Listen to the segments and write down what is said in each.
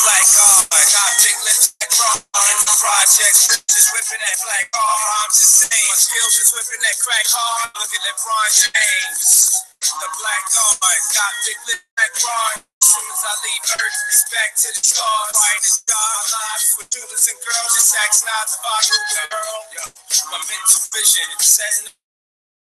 black car. Got big lips like raw in the projects. Just whipping that black car. Rhymes the same. My skills is whipping that crack hard. Look at LeBron James. The black car. Got big lips like raw. As soon as I leave Earth, it's back to the stars. Right as God lives with jewelers and girls. It's Axe Nods if I rule the world. My mental vision setting.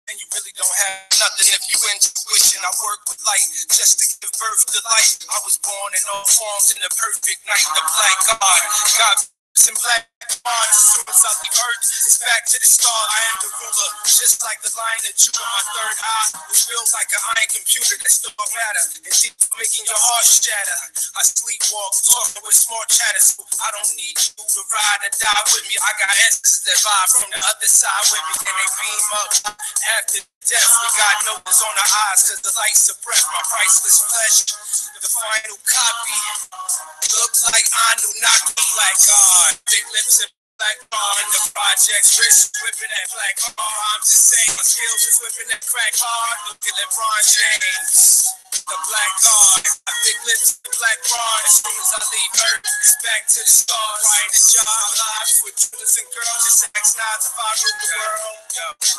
And you really don't have nothing if you intuition. I work with light just to give birth to light. I was born in all forms in the perfect night. The black God, some black God. As soon as I leave Earth, it's back to the start. I am the ruler, just like the lion that drew in my third eye, which feels like an iron computer that still matter. And deep making your heart shatter. I sleepwalk, talking with smart chatter, so I don't need you to ride or die with me. I got answers that vibe from the other side with me, and they beam up after death. We got noses on our eyes, cause the light suppressed my priceless flesh. The final copy looked like Anunnaki, like God. Big lips and black bar in the projects, wrist whipping that black bar. I'm just saying, my skills is whipping that crack hard. Look at LeBron James. The black guard, I big lips, the black bar. As soon as I leave Earth, it's back to the stars. Right the job lives with jewelers and girls. It's Axe Nods if I rule the world.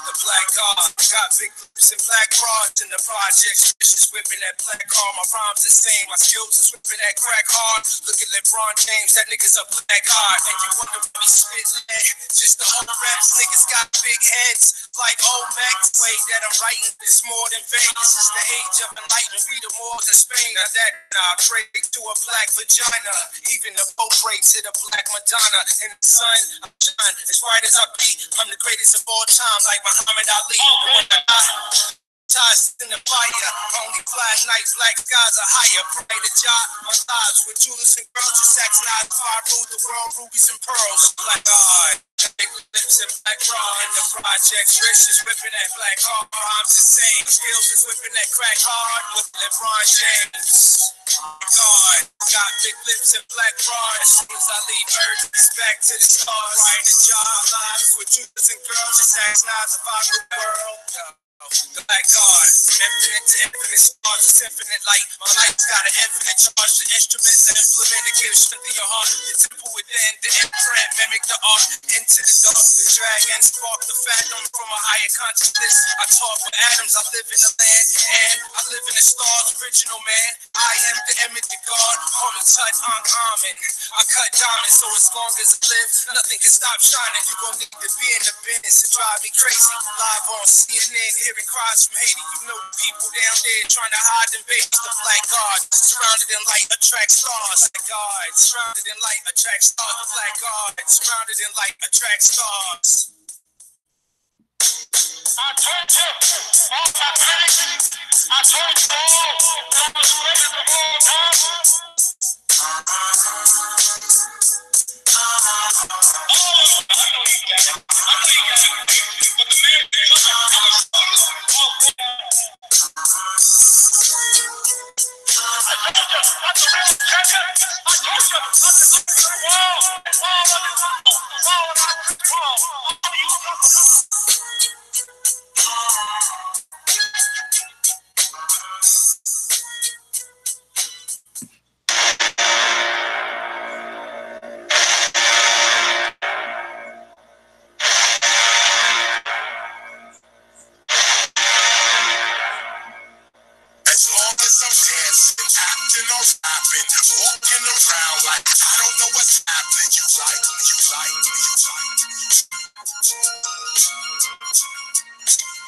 The black guard, got big lips and black bras in the projects. Just whipping that black car. My rhymes the same. My skills is whipping that crack hard. Look at LeBron James, that nigga's a black heart. And you wonder why we spit lead. Just the whole raps, niggas got big heads like old Mac. Way that I'm writing is more than vague. This is the age of enlightenment. We the Moors in Spain. Now that I pray to a black vagina. Even the boat breaks to the black Madonna. In the sun, I'm shine as bright as I be. I'm the greatest of all time, like Muhammad Ali. When I die, ties in the fire, only fly nights, black skies are higher. Pray to God, my lives with jewelers and girls. Just Axe Nods, I rule the world, rubies and pearls. Black God, big lips and black bra in the projects. Wrist is whipping that black hard. Rhymes the same, skills is whipping that crack hard. With LeBron James. God, got big lips and black bra. As soon as I leave Earth, it's back to the stars. Right the job lives with jewelers and girls. Just Axe Nods if I rule the world. The black God, infinite to infinite stars, it's infinite light. My life's got an infinite charge. The instruments that implement to give strength to your heart. The temple within, the imprint, mimic the art. Into the dark, the dragon spark the phantom from a higher consciousness. I talk with atoms, I live in the land, and I live in the stars, original man. I am the image of God, common touch, uncommon. I cut diamonds, so as long as I live, nothing can stop shining. You gon' need to be in the business, it drive me crazy. Live on CNN, hearing cries from Haiti. You know the people down there trying to hide them babies. The black God, surrounded in light, attract stars. Black God, surrounded in light, attract stars. The black God, surrounded in light, attract stars. I told you, all my critics, I told you all, that was greatest of all time. I know you got it. But the man is walking around like I don't know what's happening. You like me.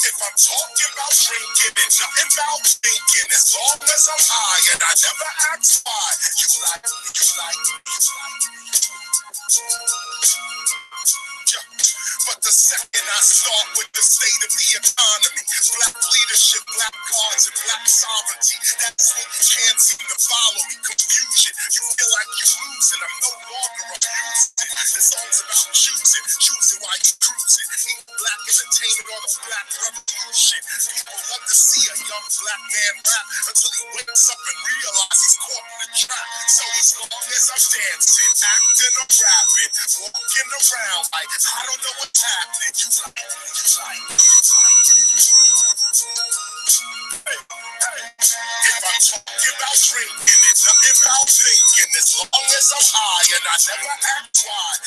If I'm talking about drinking and nothing about thinking, as long as I'm high and I never ask why, you like me. But the second I start with the state of the economy, black leadership, black cards, and black sovereignty, that's when you can't seem to follow me. Confusion, you feel like you're losing. I'm no longer abusing. The song's about choosing while you're cruising. Ain't black entertainment on the black revolution. People love to see a young black man rap until he wakes up and realizes he's caught in the trap. So as long as I'm dancing, acting or rapping, walking around like I don't know what's happening, you like me. Hey. If I'm talking about drinking, it's nothing about thinking. As long as I'm high and I never act why.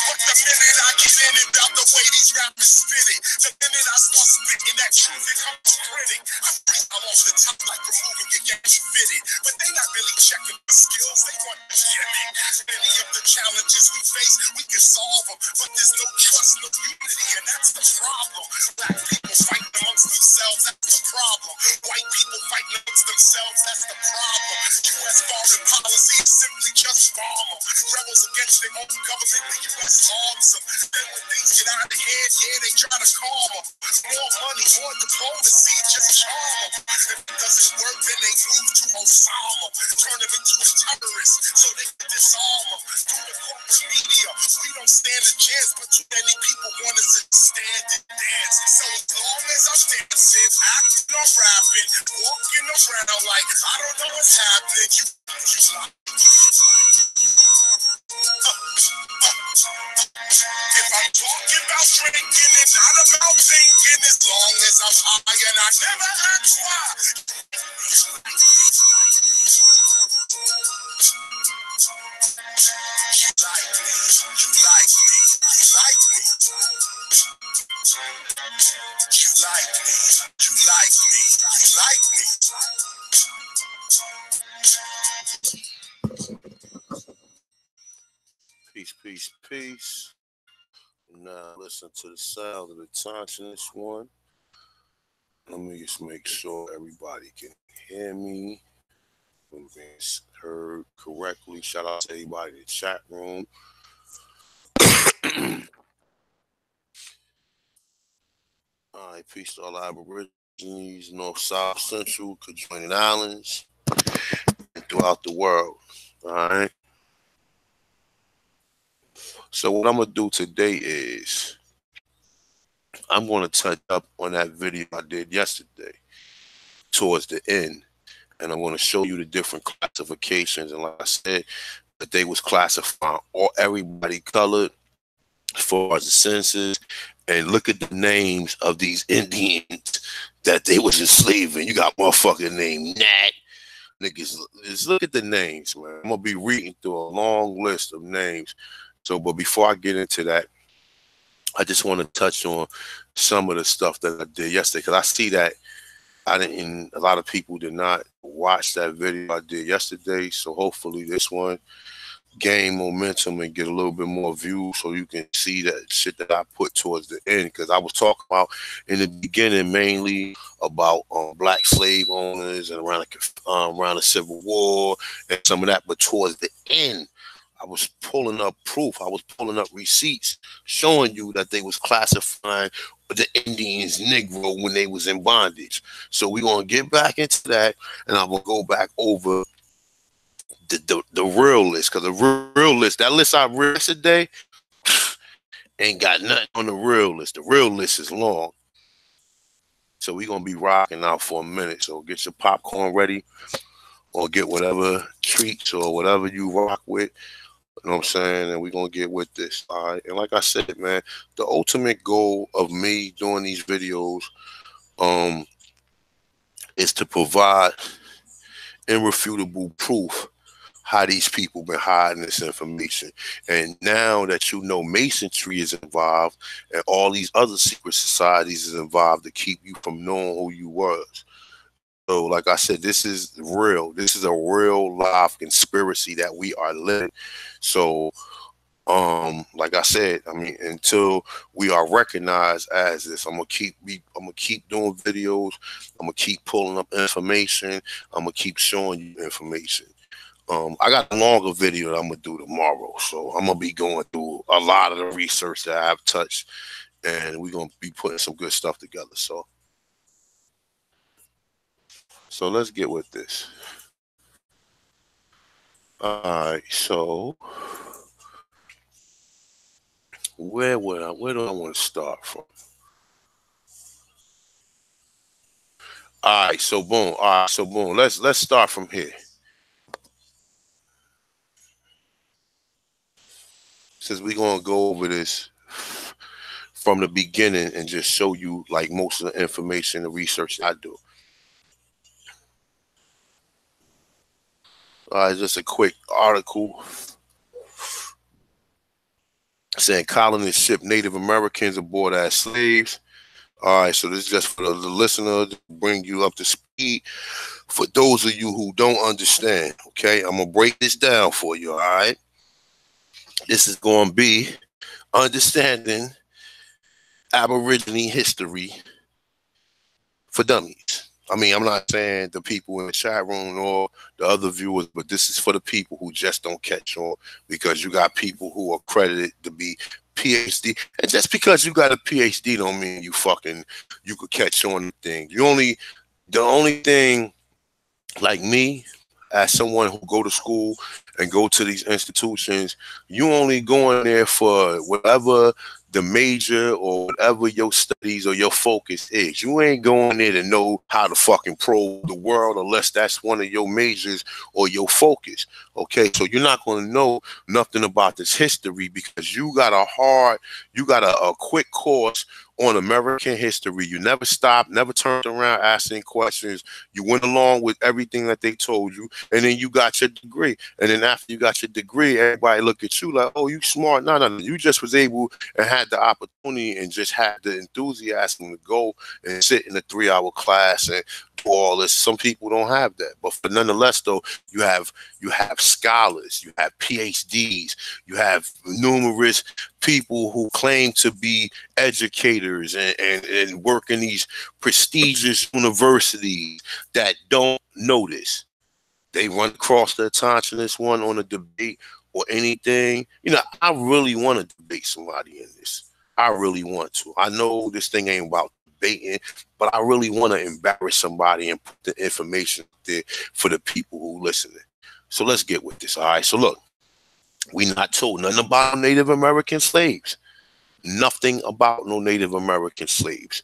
But the minute I get in it about the way these rappers spit it, the minute I start spitting that truth, it comes a critic. I freestyle off the top like removing your gas fitted. But they not really checking the skills, they want the gimmick. Many of the challenges we face, we can solve them. But there's no trust, no unity, and that's the problem. Black people fighting amongst themselves, that's the problem. White people fighting amongst themselves, that's the problem. U.S. foreign policy is simply just bomb them. Rebels against their own government, the U.S. arms them. Then when things get out of hand, yeah, they try to calm them. More money, more diplomacy, just charm them. If it doesn't work, then they move to Osama. Turn them into a terrorist so they can disarm them. Through the corporate media, we don't stand a chance, but too many people want us to stand and dance. So as long as I'm dancing, acting or rapping, walking around like I don't know what's happening, you like. If I'm talking about drinking, it's not about thinking. As long as I'm high and I never ask why. You like me, you like me, you like me. You like me, you like me, you like me. Peace, peace, peace. Now listen to the sound of the touch in this one. Let me just make sure everybody can hear me. I'm being heard correctly. Shout out to everybody in the chat room. All right, peace to all the Aborigines, North, South, Central, Conjoining Islands, and throughout the world. All right. So what I'm gonna do today is I'm gonna touch up on that video I did yesterday towards the end, and I'm gonna show you the different classifications. And like I said, that they was classifying all everybody colored as far as the census, and look at the names of these Indians that they was enslaving. You got motherfucker named Nat. Niggas, just look at the names, man. I'm gonna be reading through a long list of names. So, but before I get into that, I just want to touch on some of the stuff that I did yesterday, because I see that a lot of people did not watch that video I did yesterday. So hopefully this one gain momentum and get a little bit more views, so you can see that shit that I put towards the end. Because I was talking about in the beginning mainly about black slave owners and around the Civil War and some of that, but towards the end I was pulling up proof. I was pulling up receipts showing you that they was classifying the Indians Negro when they was in bondage. So we're gonna get back into that, and I'm gonna go back over the real list, because the real list, that list I read today, ain't got nothing on the real list. The real list is long. So we're gonna be rocking out for a minute. So get your popcorn ready, or get whatever treats or whatever you rock with. You know what I'm saying? And we're going to get with this. All right. And like I said, man, the ultimate goal of me doing these videos is to provide irrefutable proof how these people been hiding this information. And now that you know Masonry is involved and all these other secret societies is involved to keep you from knowing who you was. So like I said, this is real. This is a real live conspiracy that we are living. So like I said, I mean, until we are recognized as this, I'm gonna keep doing videos. I'm gonna keep pulling up information. I'm gonna keep showing you information. I got a longer video that I'm gonna do tomorrow, so I'm gonna be going through a lot of the research that I've touched, and we're gonna be putting some good stuff together. So let's get with this. All right, so where do I want to start from? All right, so boom. All right, so boom. Let's start from here. Since we're gonna go over this from the beginning and just show you like most of the information, the research I do. Just a quick article saying colonists shipped Native Americans aboard as slaves. All right, so this is just for the listener to bring you up to speed. For those of you who don't understand, okay, I'm going to break this down for you, all right? This is going to be understanding Aborigine history for dummies. I mean, I'm not saying the people in the chat room or the other viewers, but this is for the people who just don't catch on, because you got people who are credited to be PhD. And just because you got a PhD don't mean you could catch on the thing. The only thing, like me, as someone who go to school and go to these institutions, you only going there for whatever the major or whatever your studies or your focus is. You ain't going there to know how to fucking probe the world unless that's one of your majors or your focus. Okay, so you're not going to know nothing about this history because you got a quick course on American history. You never stopped, never turned around asking questions. You went along with everything that they told you, and then you got your degree. And then after you got your degree, everybody look at you like, oh, you smart. No. You just was able and had the opportunity and just had the enthusiasm to go and sit in a 3-hour class and do all this. Some people don't have that. But nonetheless, though, you have scholars, you have PhDs, you have numerous people who claim to be educators and work in these prestigious universities that don't notice. They run across the attentionist one on a debate or anything. You know, I really want to debate somebody in this. I really want to. I know this thing ain't about debating, but I really want to embarrass somebody and put the information there for the people who listening. So let's get with this. All right. So look, we not told nothing about Native American slaves. Nothing about no Native American slaves.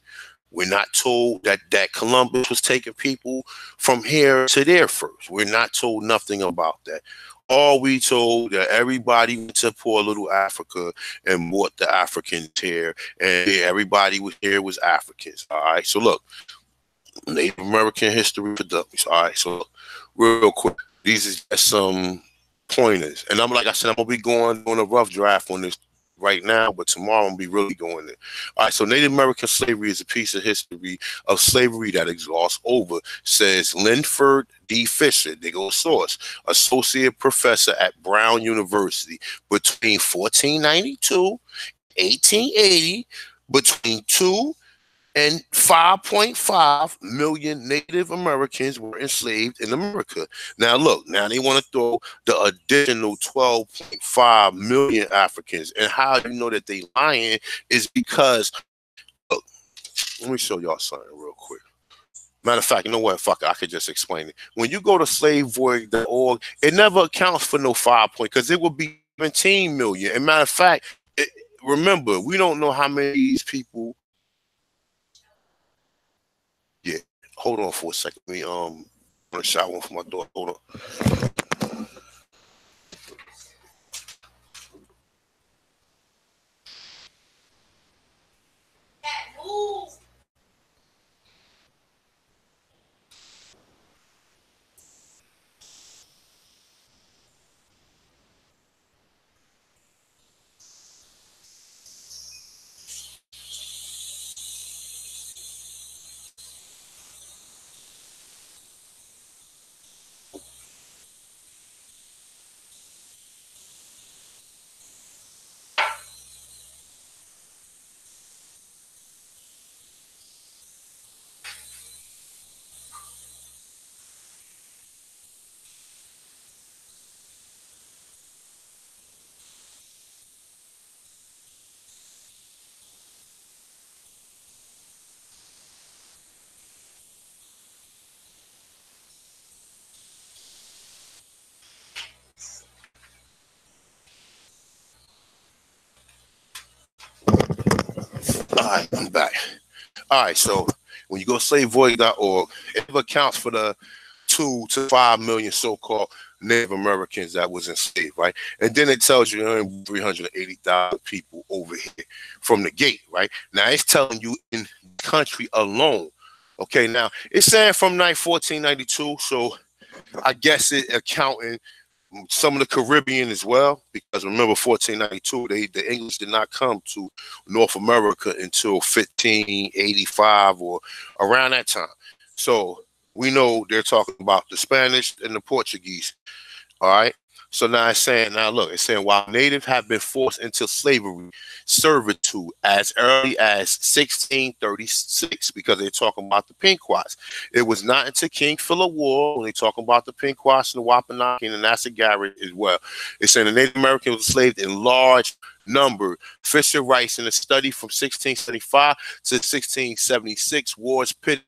We're not told that Columbus was taking people from here to there first. We're not told nothing about that. All we told that everybody went to poor little Africa and bought the Africans here, and everybody was here was Africans. All right. So look, Native American history for dummies. All right. So look, real quick, these is just some pointers, and like I said, I'm gonna be going on a rough draft on this right now, but tomorrow I'm gonna be really going there. All right, so Native American slavery is a piece of history of slavery that exhausts over, says Linford D. Fisher, they go source, associate professor at Brown University, between 1492 and 1880, between 2 and 5.5 million Native Americans were enslaved in America. Now, look, now they want to throw the additional 12.5 million Africans. And how you know that they lying is because, look, let me show y'all something real quick. Matter of fact, you know what? Fuck it, I could just explain it. When you go to slavevoid.org, it never accounts for no 5 point, because it would be 17 million. And matter of fact, remember, we don't know how many of these people. Yeah, hold on for a second. Let me want to shout one for my daughter. Hold on. All right, I'm back. All right, so when you go to slavevoid.org, it accounts for the 2 to 5 million so-called Native Americans that was enslaved, right? And then it tells you 380,000 people over here from the gate, right? Now it's telling you in the country alone. Okay, now it's saying from 1492, so I guess it accounting some of the Caribbean as well, because remember 1492, the English did not come to North America until 1585 or around that time. So we know they're talking about the Spanish and the Portuguese. All right. So now it's saying, now look, it's saying while natives have been forced into slavery, servitude as early as 1636, because they're talking about the Pequots. It was not until King Philip War when they talking about the Pequots and the Wapanaki and the Nassau as well. It's saying the Native Americans were enslaved in large number. Fisher writes in a study from 1675 to 1676, wars pitted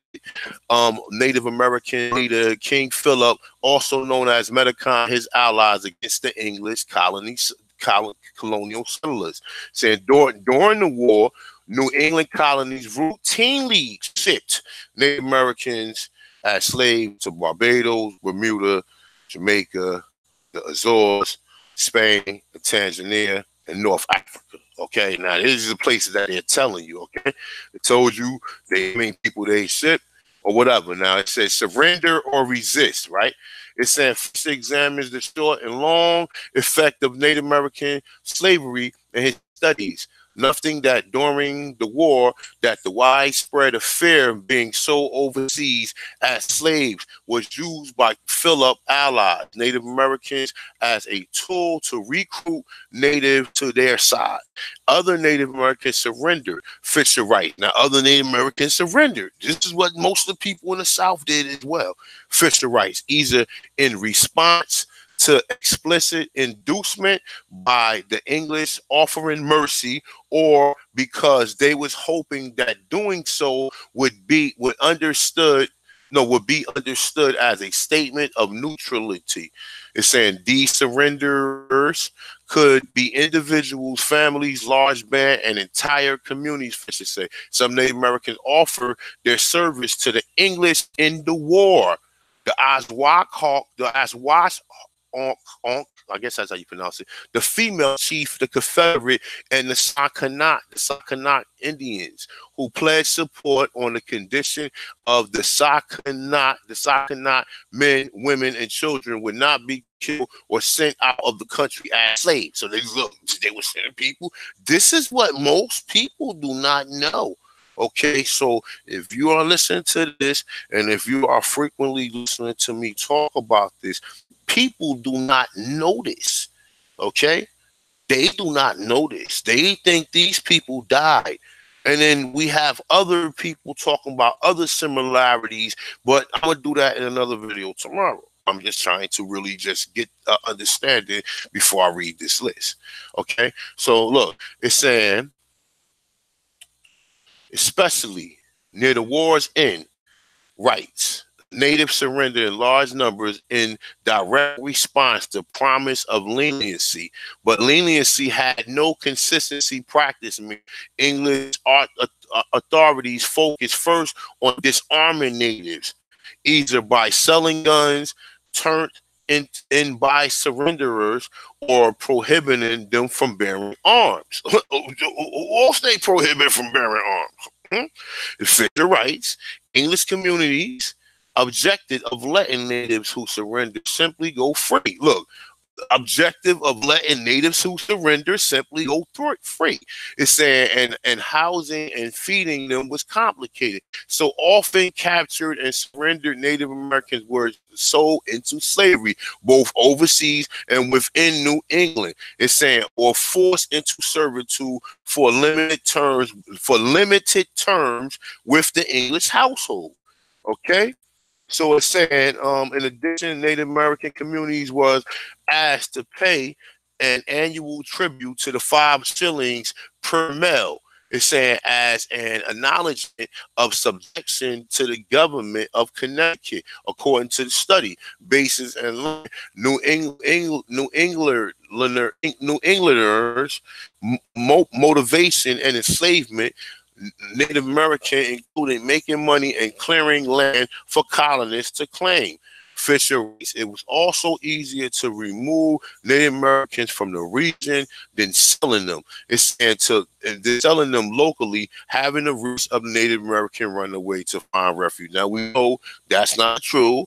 Native American leader King Philip, also known as Metacon, his allies against the English colonial settlers. Saying during the war, New England colonies routinely shipped Native Americans as slaves to Barbados, Bermuda, Jamaica, the Azores, Spain, Tanzania, and North Africa. Okay, now these are the places that they're telling you. Okay, it told you they mean people they ship or whatever. Now it says surrender or resist, right? It says Fisher examines the short and long effect of Native American slavery in his studies. Nothing that during the war that the widespread affair of being sold overseas as slaves was used by Philip allies, Native Americans, as a tool to recruit native to their side. Other Native Americans surrendered. Fisher writes. Now, other Native Americans surrendered. This is what most of the people in the South did as well. Fisher writes, either in response to explicit inducement by the English offering mercy, or because they was hoping that doing so would be understood as a statement of neutrality. It's saying these surrenderers could be individuals, families, large band, and entire communities. I should say some Native Americans offer their service to the English in the war. The I guess that's how you pronounce it. The female chief, the Confederate, and the Sakanat Indians, who pledged support on the condition of the Sakanat men, women, and children would not be killed or sent out of the country as slaves. So they were sending people. This is what most people do not know. Okay, so if you are listening to this, and if you are frequently listening to me talk about this, people do not know this. Okay, they do not know this. They think these people died. And then we have other people talking about other similarities, but I'm going to do that in another video tomorrow. I'm just trying to really just get understanding before I read this list. Okay, so look, it's saying, especially near the war's end, writes, natives surrendered in large numbers in direct response to promise of leniency, but leniency had no consistency practice. English authorities focused first on disarming natives, either by selling guns turned in by surrenderers or prohibiting them from bearing arms. All state prohibited from bearing arms. Fisher writes, English communities objected of letting natives who surrender simply go free. Look, objective of letting natives who surrender simply go free. It's saying and housing and feeding them was complicated. So often captured and surrendered Native Americans were sold into slavery, both overseas and within New England. It's saying or forced into servitude for limited terms with the English household. Okay. So it's saying, in addition, Native American communities was asked to pay an annual tribute to the 5 shillings per male. It's saying as an acknowledgement of subjection to the government of Connecticut, according to the study. Basis and New Englanders' motivation and enslavement. Native American, including making money and clearing land for colonists to claim. fisheries. It was also easier to remove Native Americans from the region than selling them. It's and then selling them locally, having the roots of the Native American run away to find refuge. Now we know that's not true,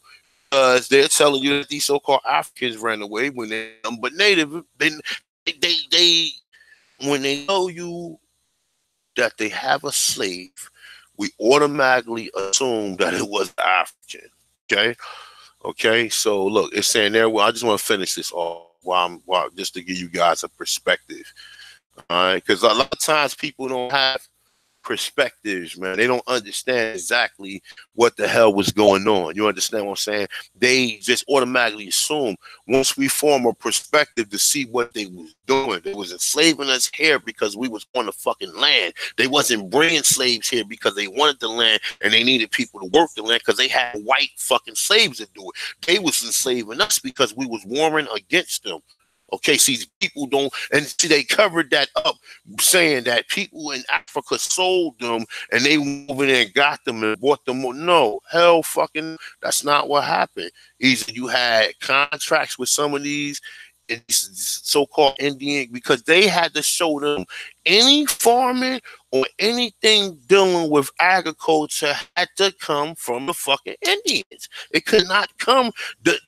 because they're telling you that these so-called Africans ran away when they but Native. They when they tell you that they have a slave, we automatically assume that it was African. Okay. Okay. So look, it's saying there. Well, I just want to finish this off while just to give you guys a perspective. All right, because a lot of times people don't have perspectives, man. They don't understand exactly what the hell was going on. You understand what I'm saying? They just automatically assume once we form a perspective to see what they was doing. They was enslaving us here because we was on the fucking land. They wasn't bringing slaves here because they wanted the land and they needed people to work the land because they had white fucking slaves to do it. They was enslaving us because we was warring against them. Okay, see, people don't, and see, they covered that up, saying that people in Africa sold them and they went over there and got them and bought them. No, hell fucking, that's not what happened. Either you had contracts with some of these so-called Indian, because they had to show them any farming or anything dealing with agriculture had to come from the fucking Indians. It could not come the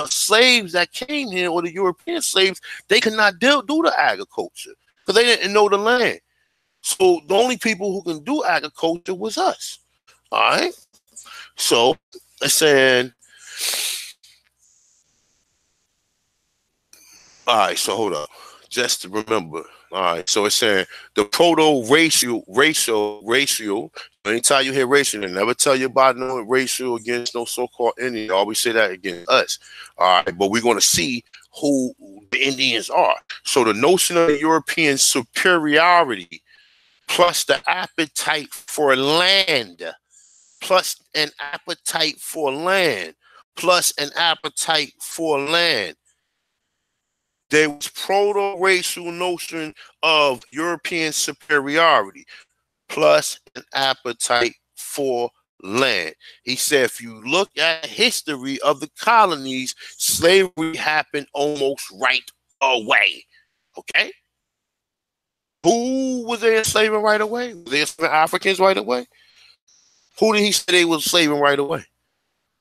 slaves that came here, or the European slaves. They could not do the agriculture because they didn't know the land. So the only people who can do agriculture was us. All right. So I said. All right, so hold up. Just to remember. All right, so it's saying the racial. Anytime you hear racial, they never tell you about no racial against no so-called Indian. They always say that against us. All right, but we're going to see who the Indians are. So the notion of European superiority plus the appetite for land, plus an appetite for land, plus an appetite for land. There was proto-racial notion of European superiority, plus an appetite for land. He said, if you look at history of the colonies, slavery happened almost right away. Okay? Who was they enslaving right away? Was they enslaving Africans right away? Who did he say they was enslaving right away?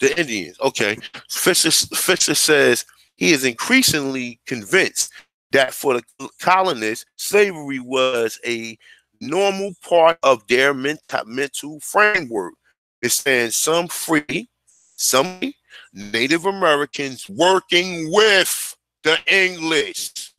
The Indians. Okay. Fisher says he is increasingly convinced that for the colonists, slavery was a normal part of their mental framework. It's saying some Native Americans working with the English.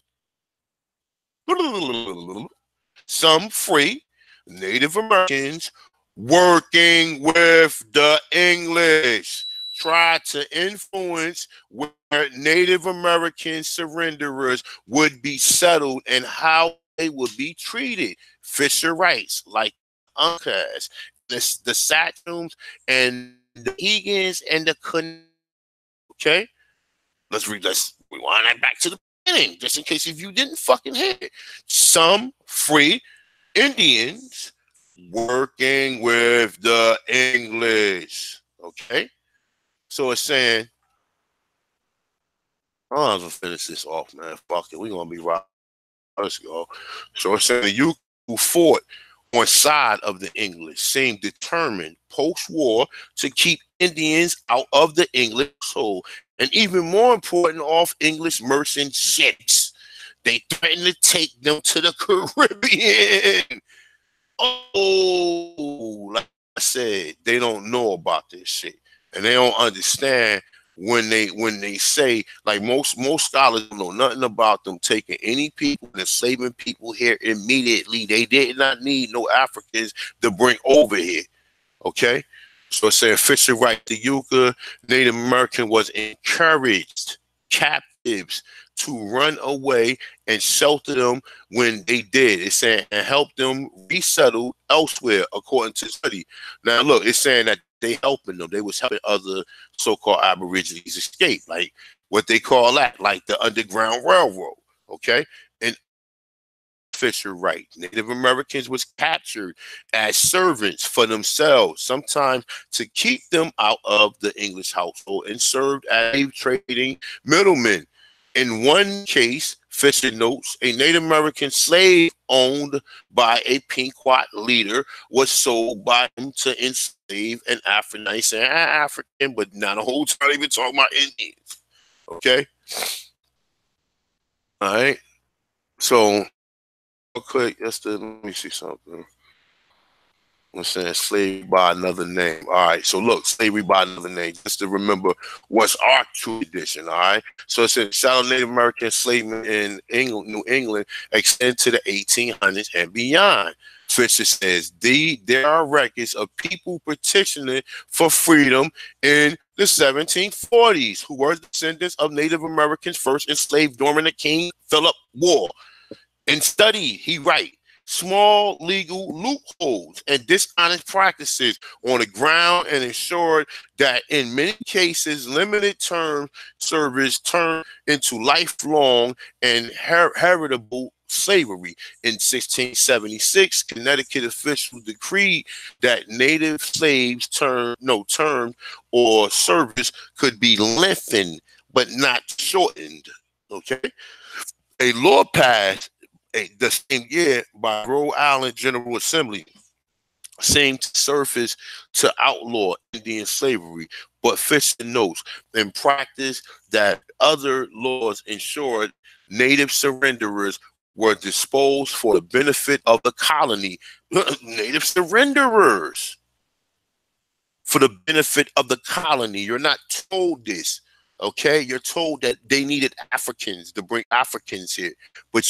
Some free Native Americans working with the English tried to influence where Native American surrenderers would be settled and how they would be treated. Fisher writes, like Uncas, the Sachems and the Egan's and the okay. Let's rewind that back to the beginning, just in case if you didn't fucking hear it. Some free Indians working with the English. Okay. So it's saying, I'm gonna finish this off, man. Fuck it. We're gonna be right. Let's go. So it's saying you who fought on side of the English seemed determined post-war to keep Indians out of the English soul, and even more important, off English merchant ships. They threatened to take them to the Caribbean. Oh, like I said, they don't know about this shit, and they don't understand when they say, like most scholars don't know nothing about them taking any people and enslaving people here immediately. They did not need no Africans to bring over here. Okay, so it's saying Fisher right, the Yucca Native American was encouraged captives to run away and shelter them when they did. It's saying and help them resettle elsewhere, according to the study. Now look, it's saying that they helping them. They was helping other so-called Aborigines escape, like what they call that, like the Underground Railroad. Okay, and Fisher writes, Native Americans was captured as servants for themselves, sometimes to keep them out of the English household, and served as slave trading middlemen. In one case, Fisher notes, a Native American slave owned by a Pequot leader was sold by him to enslave an African. Now he's saying African, but not a whole time even talking about Indians. Okay? All right. So, real quick, let me see something. I'm saying slavery by another name. All right. So look, slavery by another name. Just to remember what's our tradition. All right. So it says shallow Native American enslavement in England, New England, extended to the 1800s and beyond. Fisher says there are records of people petitioning for freedom in the 1740s who were descendants of Native Americans first enslaved during the King Philip War. In study, he writes, small legal loopholes and dishonest practices on the ground and ensured that in many cases limited term service turned into lifelong and heritable slavery. In 1676, Connecticut officials decreed that native slaves term or service could be lengthened but not shortened. Okay, a law passed the same year by Rhode Island General Assembly seemed to surface to outlaw Indian slavery, but Fisher notes in practice that other laws ensured native surrenderers were disposed for the benefit of the colony. Native surrenderers for the benefit of the colony. You're not told this. Okay, you're told that they needed Africans to bring Africans here, but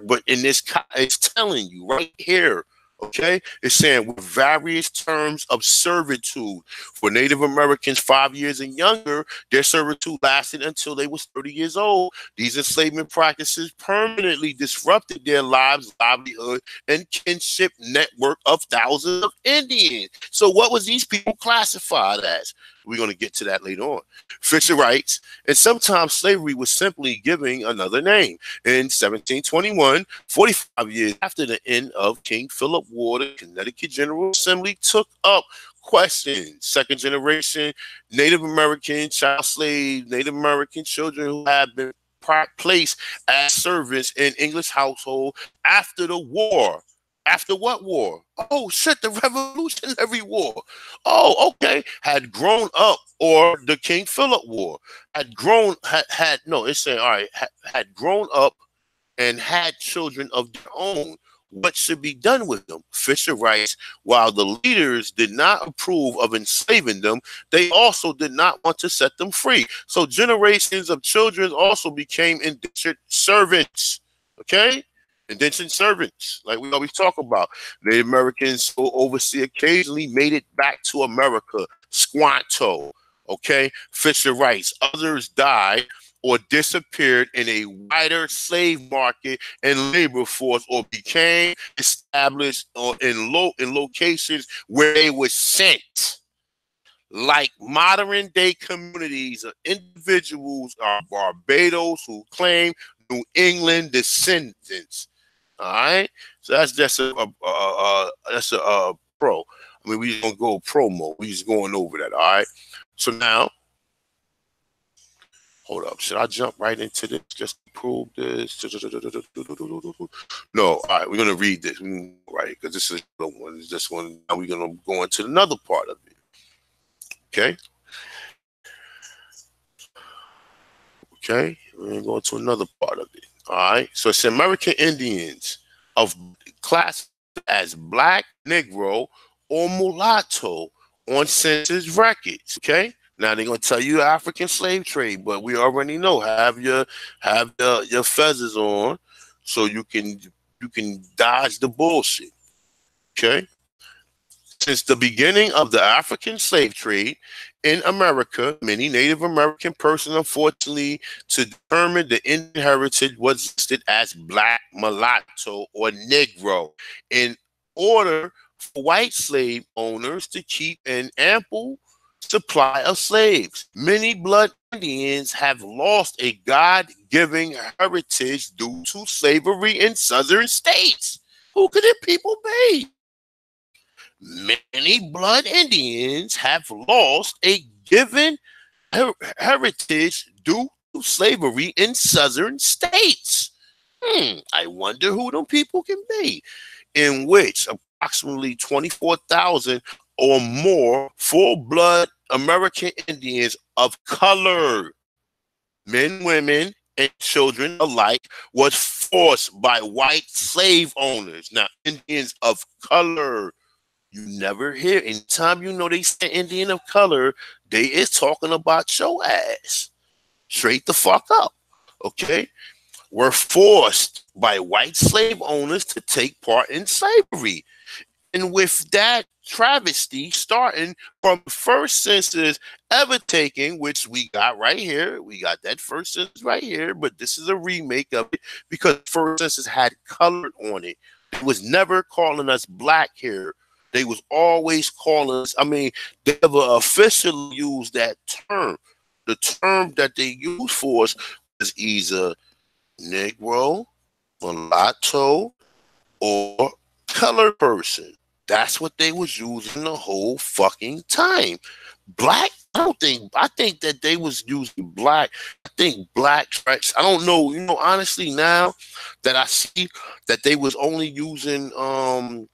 but in this, it's telling you right here. Okay, it's saying with various terms of servitude for Native Americans 5 years and younger, their servitude lasted until they was 30 years old. These enslavement practices permanently disrupted their lives, livelihood, and kinship network of thousands of Indians. So what was these people classified as? We're going to get to that later on. Fisher writes, and sometimes slavery was simply giving another name. In 1721, 45 years after the end of King Philip War, the Connecticut General Assembly took up questions. Second generation Native American child slaves, Native American children who had been placed as servants in English household after the war. After what war? Oh, shit, the Revolutionary War. Oh, okay. Had grown up, or the King Philip War. Had grown, no, it's saying, all right, had grown up and had children of their own. What should be done with them? Fisher writes, while the leaders did not approve of enslaving them, they also did not want to set them free. So generations of children also became indentured servants. Okay? Indentured servants, like we always talk about. Native Americans who overseas occasionally made it back to America, Squanto. Okay, Fisher writes, others died or disappeared in a wider slave market and labor force, or became established in locations where they were sent. Like modern day communities of individuals are Barbados who claim New England descendants. All right, so that's just a pro. I mean, we just gonna go promo. We just going over that. All right. So now, hold up. Should I jump right into this just to prove this? No. All right. We're gonna read this. Right, because this is the one. This one. Now we're gonna go into another part of it. Okay. Okay. We're gonna go into another part of it. All right. So it's American Indians of class as Black, Negro, or mulatto on census records. Okay. Now they're gonna tell you African slave trade, but we already know have your feathers on so you can dodge the bullshit. Okay. Since the beginning of the African slave trade in America, many Native American persons, unfortunately, to determine the Indian heritage was listed as Black, mulatto, or Negro in order for white slave owners to keep an ample supply of slaves. Many blood Indians have lost a God-given heritage due to slavery in southern states. Who could the people be? Many blood Indians have lost a given heritage due to slavery in southern states. I wonder who them people can be. In which approximately 24,000 or more full-blood American Indians of color, men, women, and children alike, was forced by white slave owners. Now, Indians of color, you never hear, anytime you know they say Indian of color, they is talking about your ass. Straight the fuck up, okay? Were forced by white slave owners to take part in slavery. And with that travesty starting from the first census ever taken, which we got right here, we got that first census right here, but this is a remake of it because the first census had color on it. It was never calling us black here. They was always calling us, I mean, they never officially used that term. The term that they used for us was either Negro, mulatto, or colored person. That's what they was using the whole fucking time. Black, I think that they was using black. I think black, I don't know, you know, honestly, now that I see that they was only using them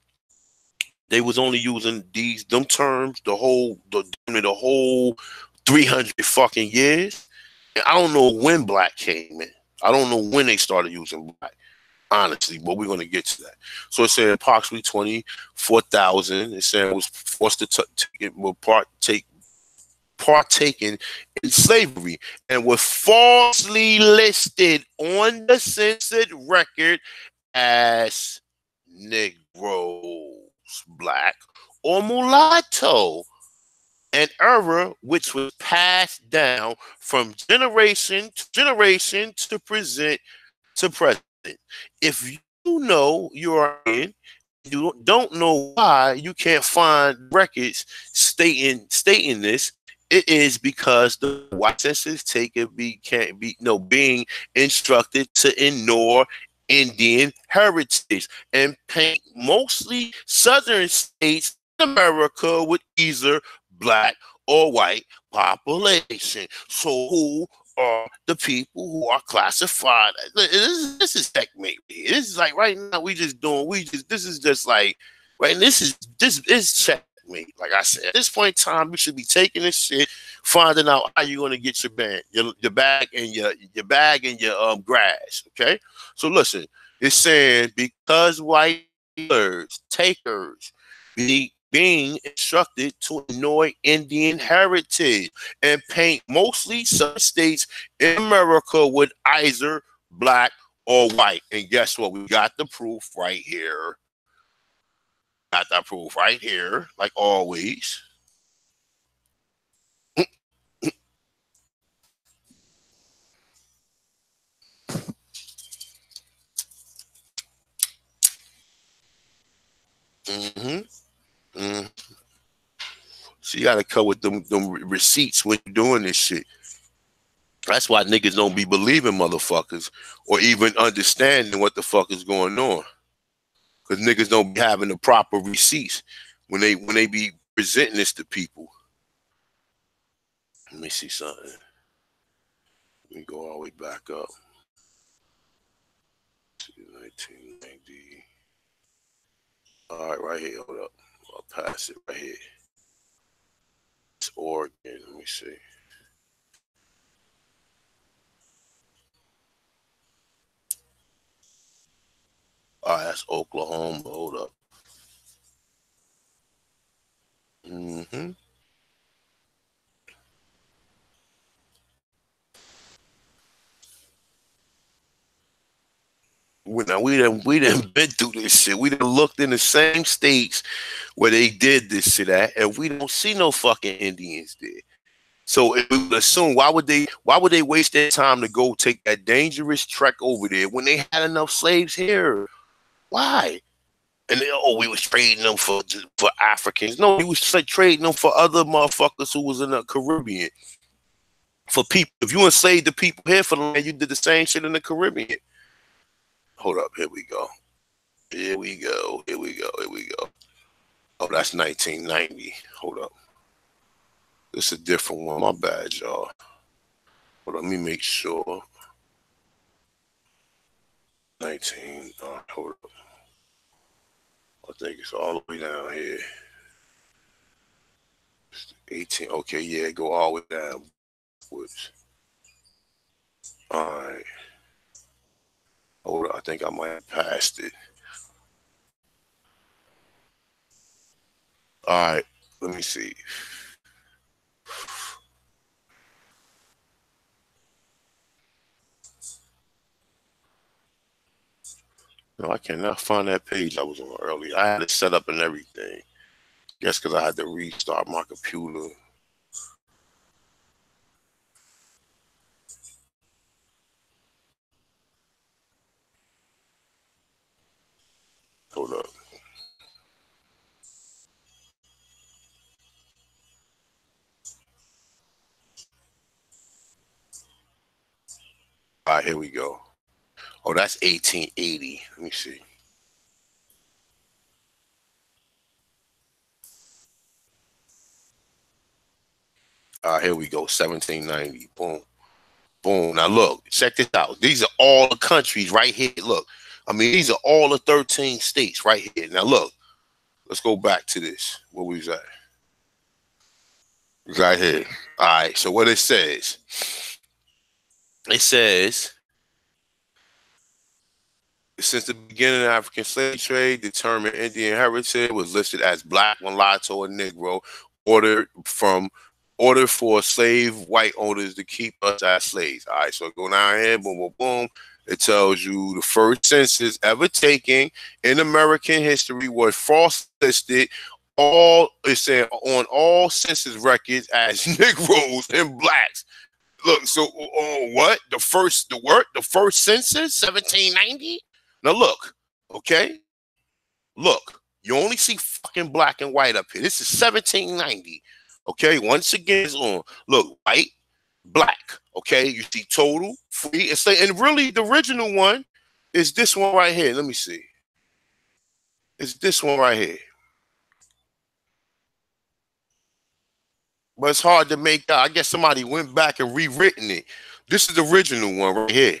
terms the whole 300 fucking years. And I don't know when black came in. I don't know when they started using black, honestly, but we're going to get to that. So it said approximately 24,000. It said it was forced to partaking in slavery and were falsely listed on the census record as Negroes, black, or mulatto. An error which was passed down from generation to generation to present to present. If you know you are in, you don't know why you can't find records stating this. It is because the white census taker can't be being instructed to ignore Indian heritage and paint mostly southern states in America with either black or white population. So who are the people who are classified? This is checkmate. This is like right now this is just like right. This is checkmate. Like I said, at this point in time, we should be taking this shit, finding out how you're gonna get your bag and your grass. Okay, so listen, it's saying because white takers being instructed to ignore Indian heritage and paint mostly some states in America with either black or white. And guess what? We got the proof right here. Got that proof right here, like always. So you gotta come with them receipts when you're doing this shit. That's why niggas don't be believing motherfuckers or even understanding what the fuck is going on. Cause niggas don't be having the proper receipts when they be presenting this to people. Let me see something. Let me go all the way back up. 1990. All right, right here. Hold up. I'll pass it right here. It's Oregon. Let me see. All right, that's Oklahoma. Hold up. Now we done been through this shit. We done looked in the same states where they did this shit at, and we don't see no fucking Indians there. So if we would assume, why would they waste their time to go take that dangerous trek over there when they had enough slaves here? Why? And they, oh, we was trading them for Africans. No, he was trading them for other motherfuckers who was in the Caribbean. For people, if you enslaved the people here for the land, you did the same shit in the Caribbean. Hold up, here we go. Here we go. Here we go. Here we go. Oh, that's 1990. Hold up. This is a different one. My bad, y'all. Hold on, let me make sure. 19. Hold up. I think it's all the way down here. 18. Okay, yeah, go all the way down. All right. Hold on, I think I might have passed it. All right, let me see. No, I cannot find that page I was on earlier. I had it set up and everything. Guess because I had to restart my computer. Hold up. All right, here we go. Oh, that's 1880. Let me see. All right, here we go. 1790. Boom. Boom. Now look, check this out. These are all the countries right here. Look, I mean, these are all the 13 states right here. Now look, let's go back to this. Where we was at? Right here. All right. So what it says? It says, since the beginning of African slave trade, the term Indian heritage was listed as black, mulatto, or Negro, ordered for slave white owners to keep us as slaves. All right, so go down here, boom, boom, boom. It tells you the first census ever taken in American history was false listed. It's saying on all census records as Negroes and blacks. Look, so what? The first census, 1790? Now look, okay? Look, you only see fucking black and white up here. This is 1790. Okay, once again, it's on. Look, white, black. Okay, you see total, free. It's like, and really the original one is this one right here. Let me see. It's this one right here. But it's hard to make out. I guess somebody went back and rewritten it. This is the original one right here.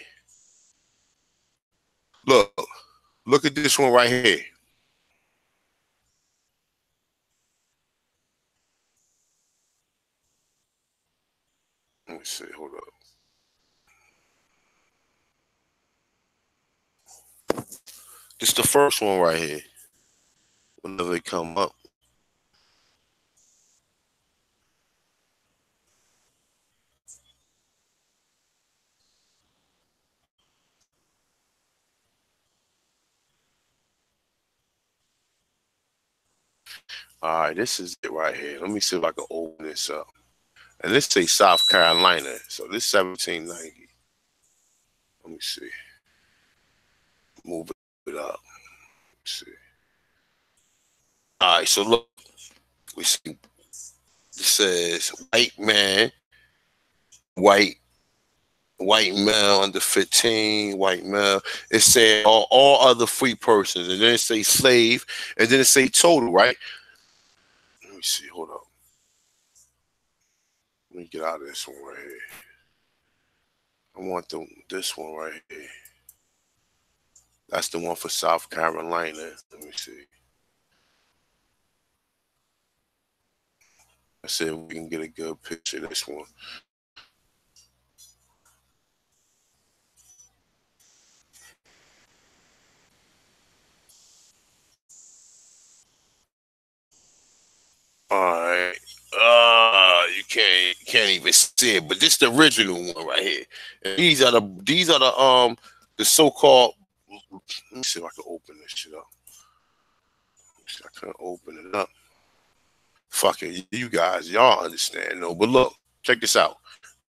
Look at this one right here. Let me see. Hold up. This is the first one right here. Whenever they come up. All right, this is it right here. Let me see if I can open this up. And this say South Carolina. So this 1790. Let me see. Move it up. Let's see. All right, so look. We see it says white man, white male under 15, white male. It said all other free persons. And then it say slave. And then it say total, right? Let me see. Hold up. Let me get out of this one right here. I want this one right here. That's the one for South Carolina. Let me see. I said we can get a good picture of this one. All right. You can't even see it, but this is the original one right here. And these are the so-called. Let me see if I can open this shit up. I can't open it up. Fuck it, you guys, y'all understand, no? But look, check this out.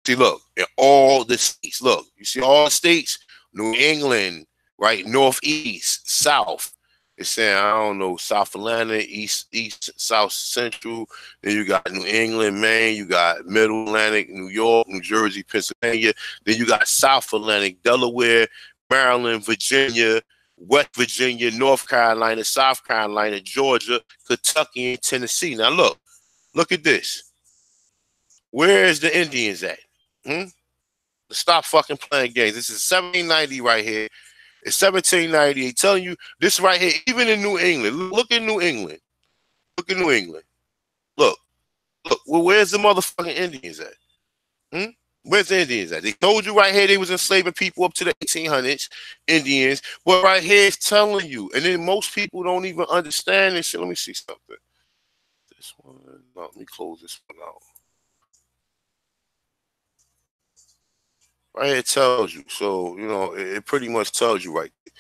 See, look, in all the states, look, you see all the states, New England, right, Northeast, South, It's saying, I don't know, South Atlantic, East, South Central. Then you got New England, Maine. You got Middle Atlantic, New York, New Jersey, Pennsylvania. Then you got South Atlantic, Delaware, Maryland, Virginia, West Virginia, North Carolina, South Carolina, Georgia, Kentucky, and Tennessee. Now look at this. Where is the Indians at? Stop fucking playing games. This is 1790 right here. It's 1790. Telling you this right here, even in New England. Look at New England. Look at New England. Look. Well, where's the motherfucking Indians at? Where's the Indians at? They told you right here they was enslaving people up to the 1800s, Indians. But right here it's telling you. And then most people don't even understand this shit. Let me see something. This one. No, let me close this one out. Right here it tells you. So, you know, it pretty much tells you right there.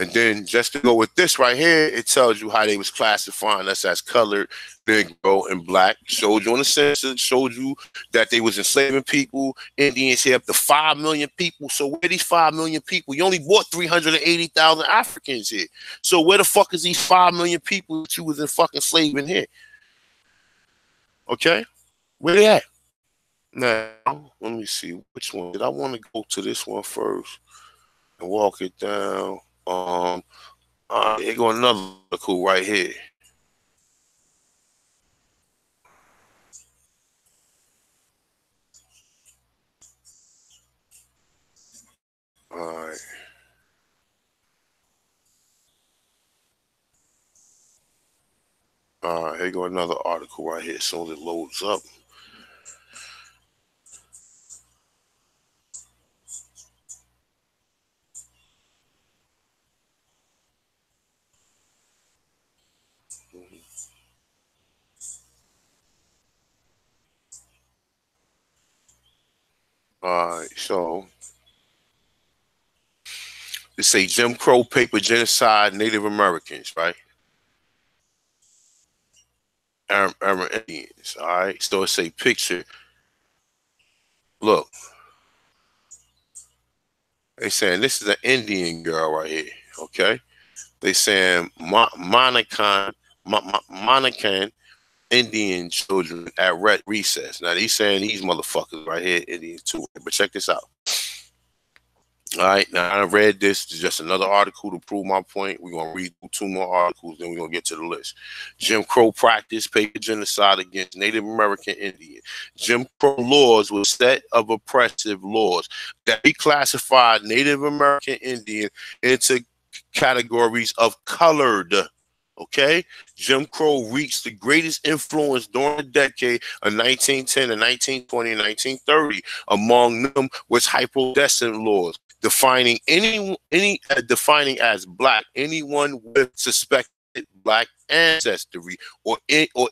And then just to go with this right here, it tells you how they was classifying us as colored, Negro, and black. Showed you on the census, showed you that they was enslaving people. Indians here up to 5 million people. So where these 5 million people? You only bought 380,000 Africans here. So where the fuck is these 5 million people that you was in fucking slaving here? Okay? Where they at? Now, let me see which one. Did I want to go to this one first and walk it down? Here go another article right here. All right, here go another article right here. So it loads up. All right, so they say Jim Crow paper genocide Native Americans, right? Indians, all right? So it's a picture. Look. They saying this is an Indian girl right here, okay? They saying Monacan Indian children at recess. Now they saying these motherfuckers right here, Indians too. But check this out. All right, now I read this. It's just another article to prove my point. We're gonna read 2 more articles, then we're gonna get to the list. Jim Crow practice paper genocide against Native American Indians. Jim Crow laws were a set of oppressive laws that reclassified Native American Indian into categories of colored. Okay, Jim Crow reached the greatest influence during the decade of 1910 and 1920 and 1930. Among them was hypodescent laws, defining defining as black anyone with suspected black ancestry, or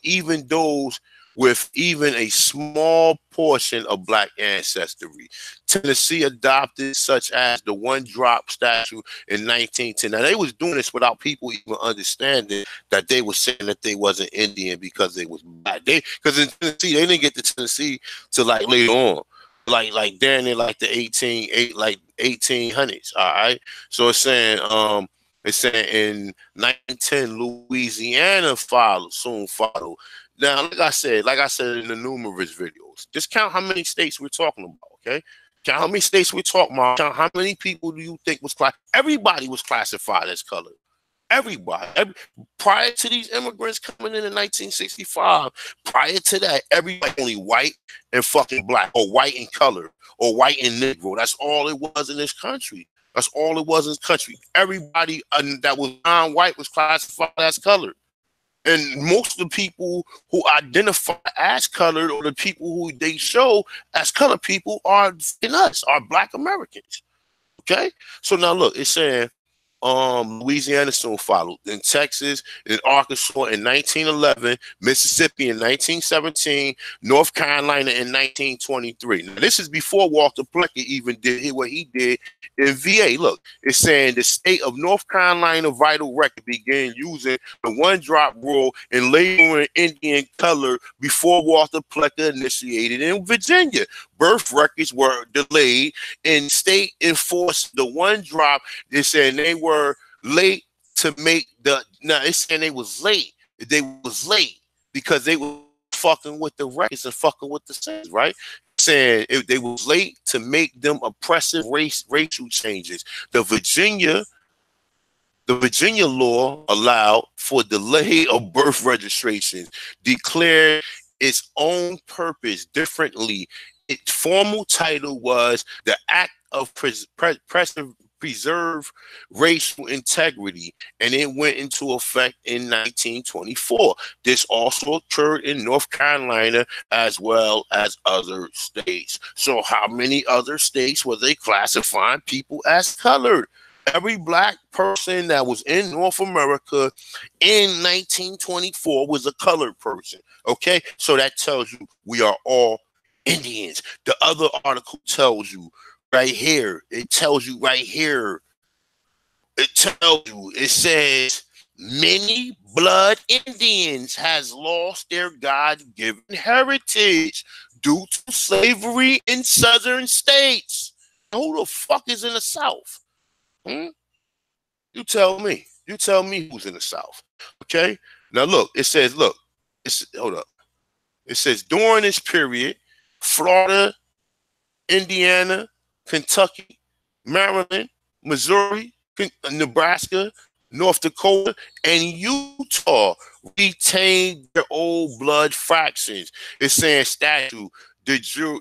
even those with even a small portion of black ancestry. Tennessee adopted such as the one-drop statute in 1910. Now they was doing this without people even understanding that they were saying that they wasn't Indian because they was black. Because in Tennessee they didn't get to Tennessee till like later on. Like down in like the 1800s. All right. So it's saying in 1910 Louisiana soon followed. Now, like I said in the numerous videos, just count how many states we're talking about. Okay. Count how many states we're talking about. Count how many people do you think was classified? Everybody was classified as colored. Everybody. Prior to these immigrants coming in 1965, prior to that, everybody only white and fucking black, or white and color, or white and Negro. That's all it was in this country. That's all it was in this country. Everybody that was non-white was classified as colored. And most of the people who identify as colored, or the people who they show as colored people, are black Americans. Okay? So now look, it's saying Louisiana soon followed, in Texas, in Arkansas in 1911, Mississippi in 1917, North Carolina in 1923. Now, this is before Walter Plecker even did what he did in VA. Look, it's saying the state of North Carolina vital record began using the one-drop rule in labeling Indian color before Walter Plecker initiated in Virginia. Birth records were delayed, and state enforced the one drop. They said they were late to make the, now it's saying they was late. They was late because they were fucking with the records and fucking with the Saints, right? Saying if they was late to make them oppressive racial changes. The Virginia law allowed for delay of birth registration, declared its own purpose differently. Its formal title was the Act of Preserve Racial Integrity, and it went into effect in 1924. This also occurred in North Carolina as well as other states. So how many other states were they classifying people as colored? Every black person that was in North America in 1924 was a colored person. Okay, so that tells you we are all Indians. The other article tells you right here. It tells you right here. It tells you. It says many blood Indians has lost their God-given heritage due to slavery in southern states. Who the fuck is in the South? You tell me. You tell me who's in the South. Okay. Now look. It says. Look. It's hold up. It says during this period, Florida, Indiana, Kentucky, Maryland, Missouri, Nebraska, North Dakota, and Utah retained their old blood fractions. It's saying statute, de jure.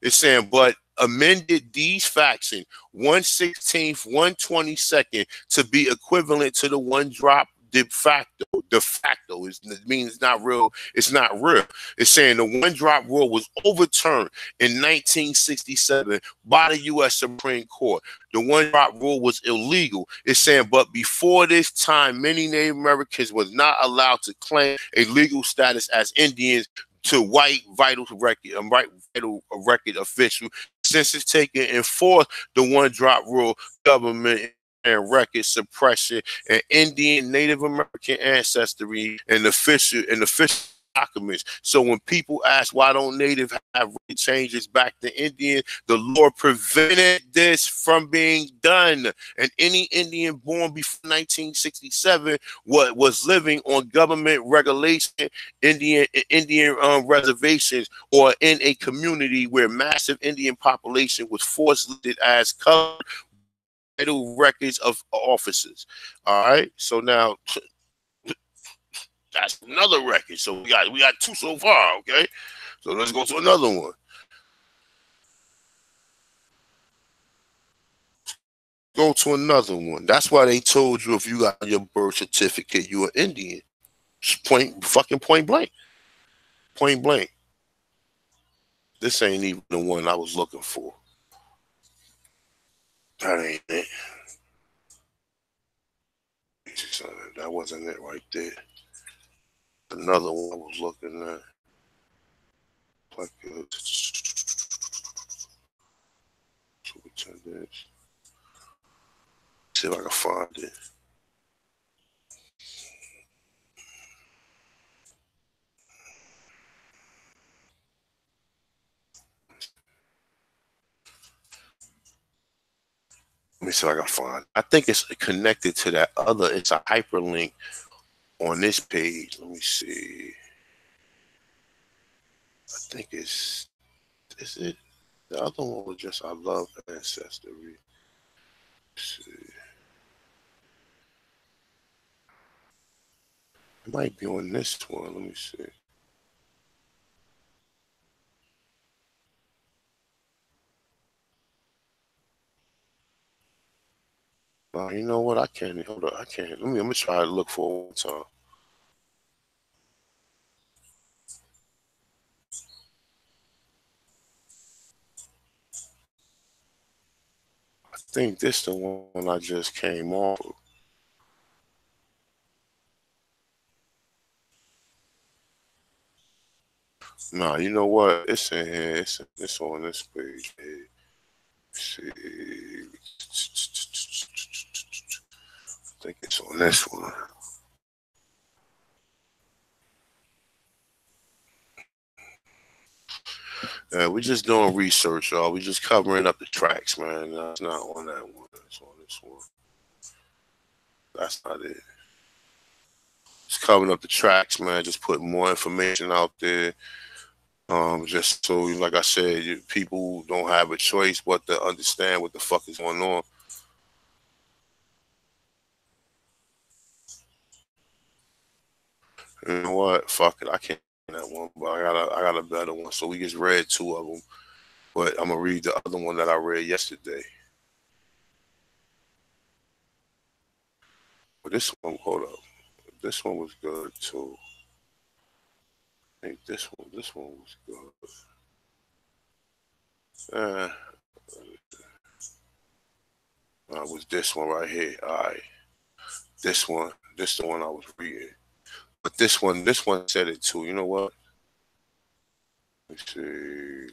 It's saying, but amended these fractions 1/16, 1/22 to be equivalent to the one drop de facto. De facto it means it's not real. It's not real. It's saying the one drop rule was overturned in 1967 by the U.S. Supreme Court. The one drop rule was illegal. It's saying, but before this time, many Native Americans was not allowed to claim a legal status as Indians to white vital record official. Since it's taken in force, the one drop rule, government and record suppression and Indian Native American ancestry and official documents. So when people ask why don't Native have changes back to Indian, the law prevented this from being done. And any Indian born before 1967 was living on government regulation, Indian reservations, or in a community where massive Indian population was forced listed as colored records of officers. All right, so now that's another record. So we got two so far. Okay, so let's go to another one. Go to another one. That's why they told you if you got your birth certificate, you are Indian. Point blank. Point blank. This ain't even the one I was looking for. That ain't it. That wasn't it right there. Another one I was looking at. See if I can find it. Let me see if I can find it. I think it's connected to that other. It's a hyperlink on this page. Let me see. I think is it? The other one was just I love ancestry. Let's see. It might be on this one. Let me see. You know what? I can't. Hold on. I can't. Let me try to look for it one time. I think this the one I just came off of. Nah, you know what? It's in here. It's on this page. Let's see. I think it's on this one. We're just doing research, y'all. We're just covering up the tracks, man. It's not on that one. It's on this one. That's not it. Just covering up the tracks, man. Just putting more information out there. Just so, like I said, people don't have a choice but to understand what the fuck is going on. You know what? Fuck it. I can't that one, but I got a better one. So we just read two of them, but I'm gonna read the other one that I read yesterday. But this one, hold up. This one was good too. I think this one was good. Was this one right here. All right. This the one I was reading. But this one said it too. You know what? Let's see.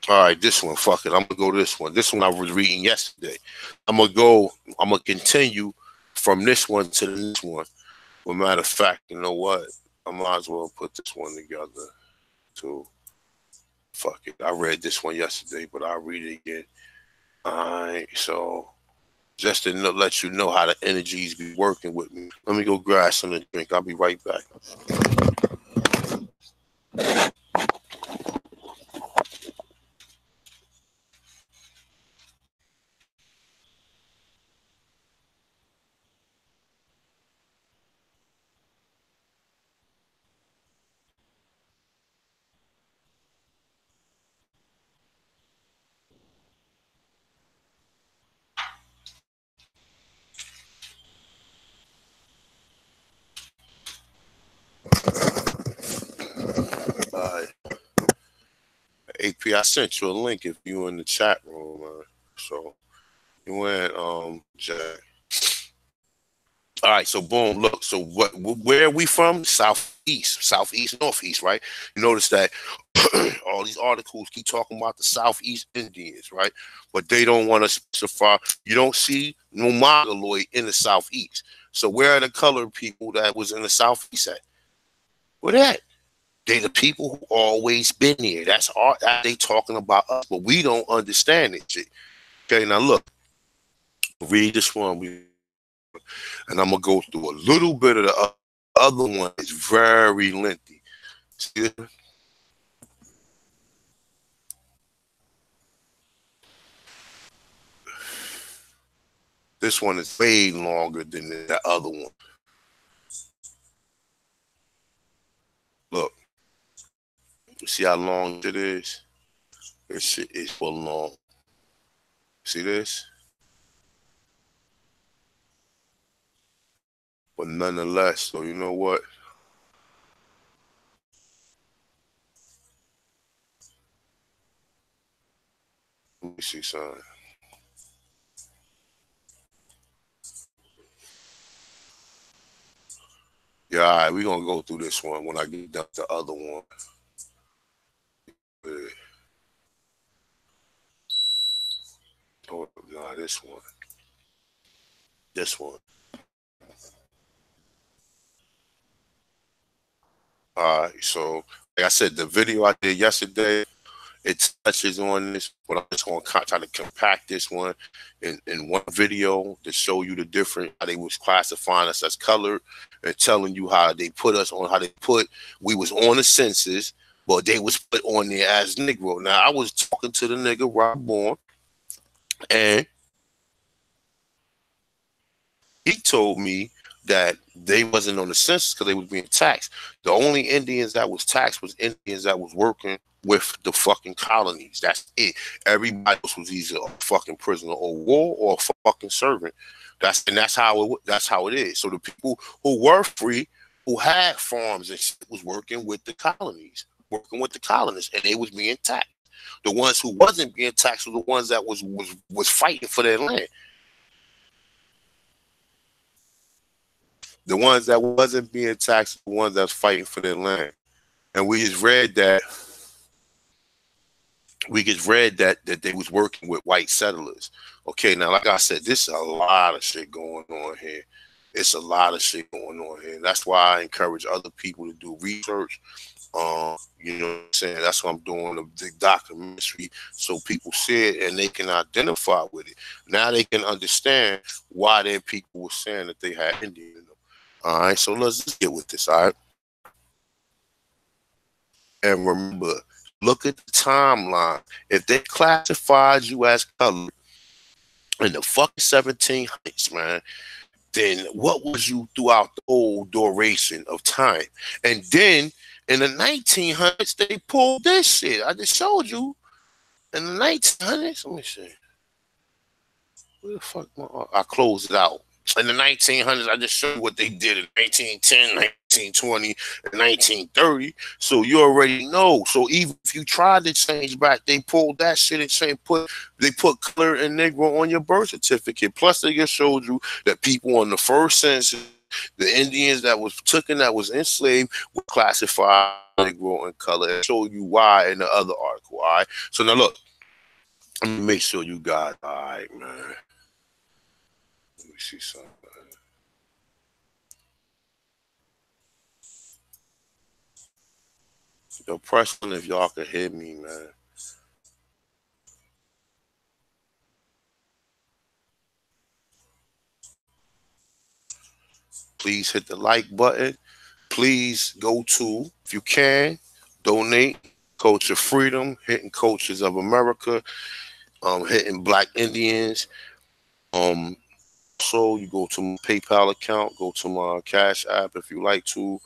All right, this one, fuck it. I'm gonna go this one. This one I was reading yesterday. I'm gonna continue from this one to the next one. But matter of fact, you know what? I might as well put this one together too. Fuck it. I read this one yesterday, but I'll read it again. Alright, so just to let you know how the energies be working with me. Let me go grab something to drink. I'll be right back. Alright. AP, I sent you a link if you in the chat room, man. So you in Jack. All right, so boom, look, so where are we from? Southeast, northeast, right? You notice that all these articles keep talking about the Southeast Indians, right? But they don't want to specify. You don't see no Mongoloid in the Southeast. So where are the colored people that was in the Southeast at? Where they at? They the people who always been here. That's all they talking about us, but we don't understand it. Shit. Okay, now look, read this one. And I'm gonna go through a little bit of the other one. It's very lengthy. See? This one is way longer than the other one. Look, you see how long it is? This shit is for long. See this? But nonetheless, so you know what? Let me see something. Yeah, all right, we're gonna go through this one when I get done the other one. Yeah. Oh, nah, this one. This one. All right, so like I said, the video I did yesterday, it touches on this, but I'm just gonna try to compact this one in one video to show you the different how they was classifying us as colored and telling you how they put us on, how they put we was on the census, but they was put on there as Negro. Now I was talking to the nigga where I'm born, and he told me that they wasn't on the census because they was being taxed. The only Indians that was taxed was Indians that was working with the fucking colonies. That's it. Everybody else was either a fucking prisoner of war or a fucking servant. That's how it is. So the people who were free, who had farms and shit, was working with the colonies, working with the colonists, and they was being taxed. The ones who wasn't being taxed were the ones that was fighting for their land. The ones that wasn't being taxed, the ones that's fighting for their land. And we just read that that they was working with white settlers. Okay, now like I said, this is a lot of shit going on here. It's a lot of shit going on here. And that's why I encourage other people to do research. You know what I'm saying? That's why I'm doing the documentary so people see it and they can identify with it. Now they can understand why their people were saying that they had Indian in them. All right, so let's just get with this, all right? And remember, look at the timeline. If they classified you as colored in the fucking 1700s, man, then what was you throughout the whole duration of time? And then in the 1900s, they pulled this shit. I just showed you. In the 1900s, let me see. Where the fuck? I closed it out. In the 1900s, I just showed you what they did in 1910, 1920, and 1930. So you already know. So even if you tried to change back, they pulled that shit and they put color and Negro on your birth certificate. Plus, they just showed you that people on the first census, the Indians that was taken, that was enslaved, were classified Negro and color, and show you why in the other article. All right. So now look, let me make sure you got all right, man. Let me see something. Yo, press one if y'all can hear me, man. Please hit the like button. Please go to, if you can, donate. Culture Freedom, hitting Cultures of America, hitting Black Indians. Um, so you go to my PayPal account, go to my Cash app if you like to.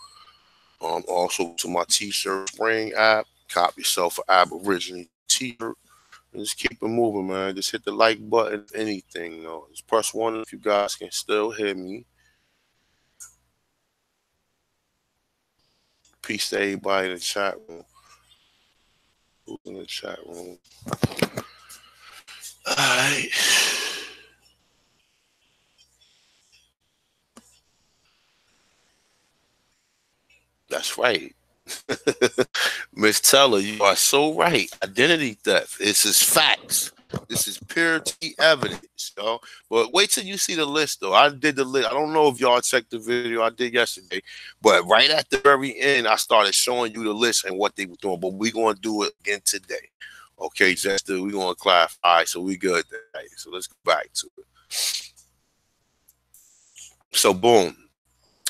Also to my T-shirt Spring app. Cop yourself an Aborigine T-shirt. And just keep it moving, man. Just hit the like button, anything. Just press one if you guys can still hear me. Peace to everybody in the chat room. Who's in the chat room? All right. That's right. Miss Teller, you are so right. Identity theft. This is facts. This is pure T evidence, yo. But wait till you see the list, though. I did the list. I don't know if y'all checked the video I did yesterday, but right at the very end, I started showing you the list and what they were doing. But we're going to do it again today. Okay, Jester, we're going to clarify. All right, so we good today. So let's go back to it. So, boom.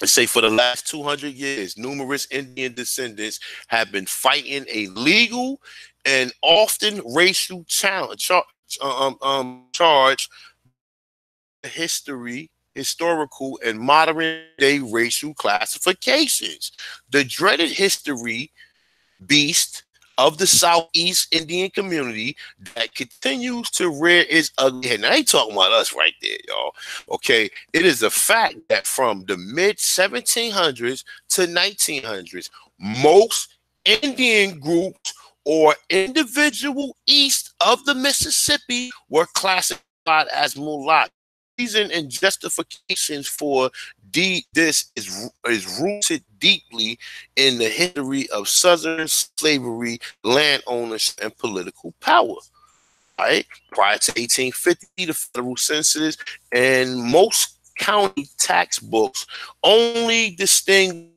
Say for the last 200 years, numerous Indian descendants have been fighting a legal and often racial charge, historical, and modern day racial classifications. The dreaded history beast of the Southeast Indian community that continues to rear its ugly head. Now, they talking about us right there, y'all. Okay, it is a fact that from the mid 1700s to 1900s, most Indian groups or individual east of the Mississippi were classified as mulatto. Reason and justifications for this is rooted deeply in the history of Southern slavery, land ownership, and political power. Right? Prior to 1850, the federal census and most county tax books only distinguish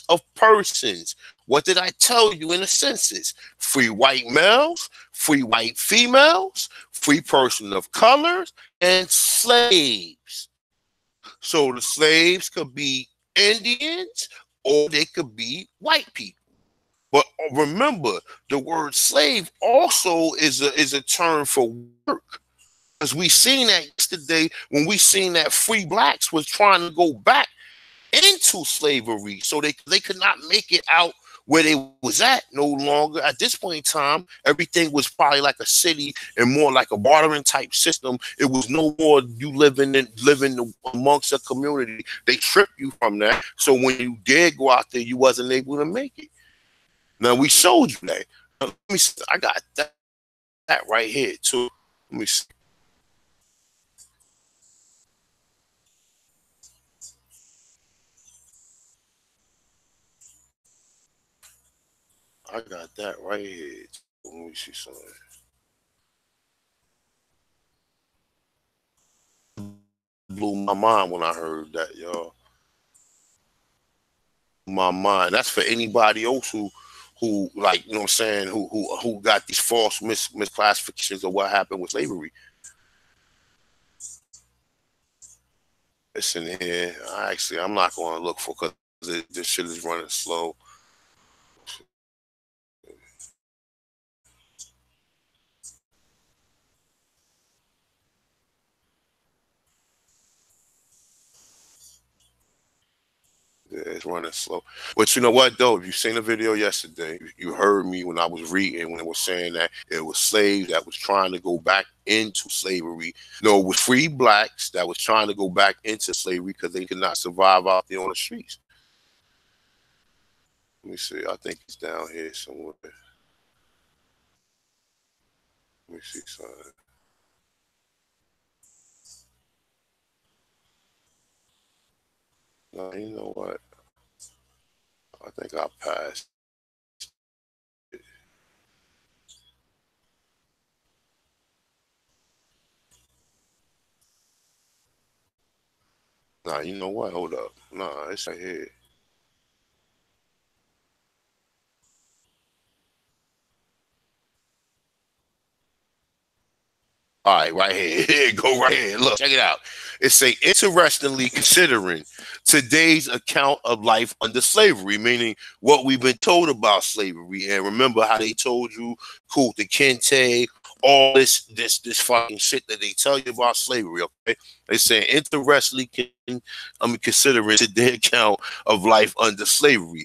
of persons. What did I tell you in the census? Free white males, free white females, free person of colors, and slaves. So the slaves could be Indians or they could be white people. But remember, the word slave also is a term for work. Because we seen that yesterday when we seen that free blacks was trying to go back into slavery. So they could not make it out where they was at no longer. At this point in time, everything was probably like a city and more like a bartering type system. It was no more you living amongst a community. They stripped you from that. So when you did go out there, you wasn't able to make it. Now we showed you that. Now, let me see. I got that right here too. Let me see. I got that right here. Let me see something. blew my mind when I heard that, y'all. My mind. That's for anybody else who like, you know what I'm saying, who got these false misclassifications of what happened with slavery. Listen here, I'm not going to look for, because this shit is running slow. Yeah, it's running slow. But you know what, though? If you seen the video yesterday, you heard me when I was reading, when it was saying that it was slaves that was trying to go back into slavery. No, it was free blacks that was trying to go back into slavery because they could not survive out there on the streets. Let me see. I think it's down here somewhere. Let me see something. No, you know what? I think I passed. Nah, you know what? Hold up. Nah, it's right here. All right, right here. Here, go right here. Look, check it out. It say, interestingly, considering today's account of life under slavery, meaning what we've been told about slavery. And remember how they told you, cool, the Kente, all this fucking shit that they tell you about slavery, okay? They say, interestingly, considering today's account of life under slavery.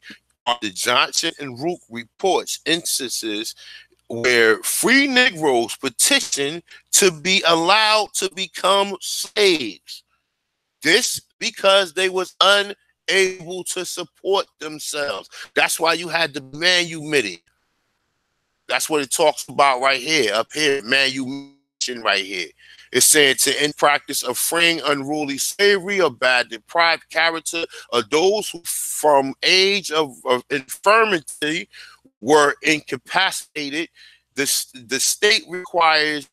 The Johnson and Rook reports instances where free Negroes petitioned to be allowed to become slaves. This because they was unable to support themselves. That's why you had the manumitted. That's what it talks about right here, up here, manumission right here. It's saying to end practice of freeing unruly slavery or bad deprived character of those who from age of infirmity were incapacitated. The state requires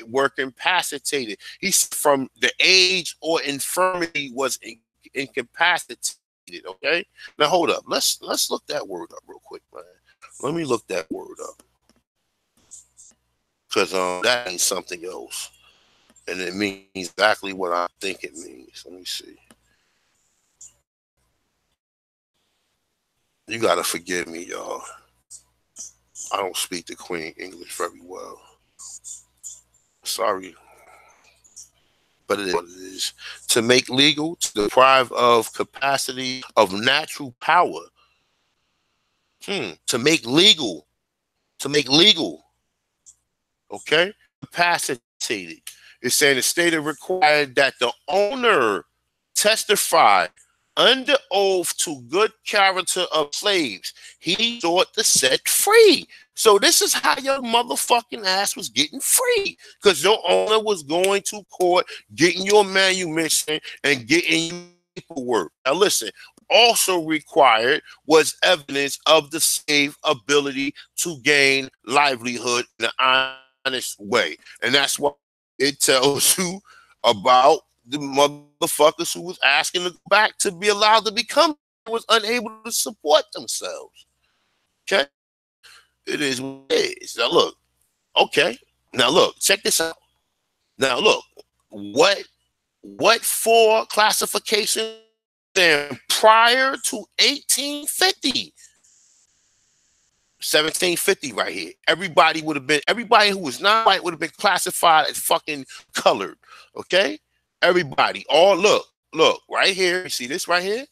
were incapacitated. He's from the age or infirmity was incapacitated. Okay. Now hold up. Let's look that word up real quick, man. Let me look that word up, because that means something else, and it means exactly what I think it means. Let me see. You gotta forgive me, y'all. I don't speak the Queen English very well. Sorry. But it is what it is. To make legal, to deprive of capacity of natural power. To make legal. To make legal. Okay? Capacitated. It's saying the state required that the owner testify under oath to good character of slaves he sought to set free. So this is how your motherfucking ass was getting free, because your owner was going to court, getting your manumission and getting you paperwork. Now listen, also required was evidence of the slave ability to gain livelihood in an honest way. And that's what it tells you about the motherfuckers who was asking to go back to be allowed to become, was unable to support themselves. Okay? It is what it is. Now look, okay. Now look, check this out. Now look, what four classifications then prior to 1850? 1750 right here. Everybody who was not white would have been classified as fucking colored. Okay? Everybody. All look, right here. You see this right here?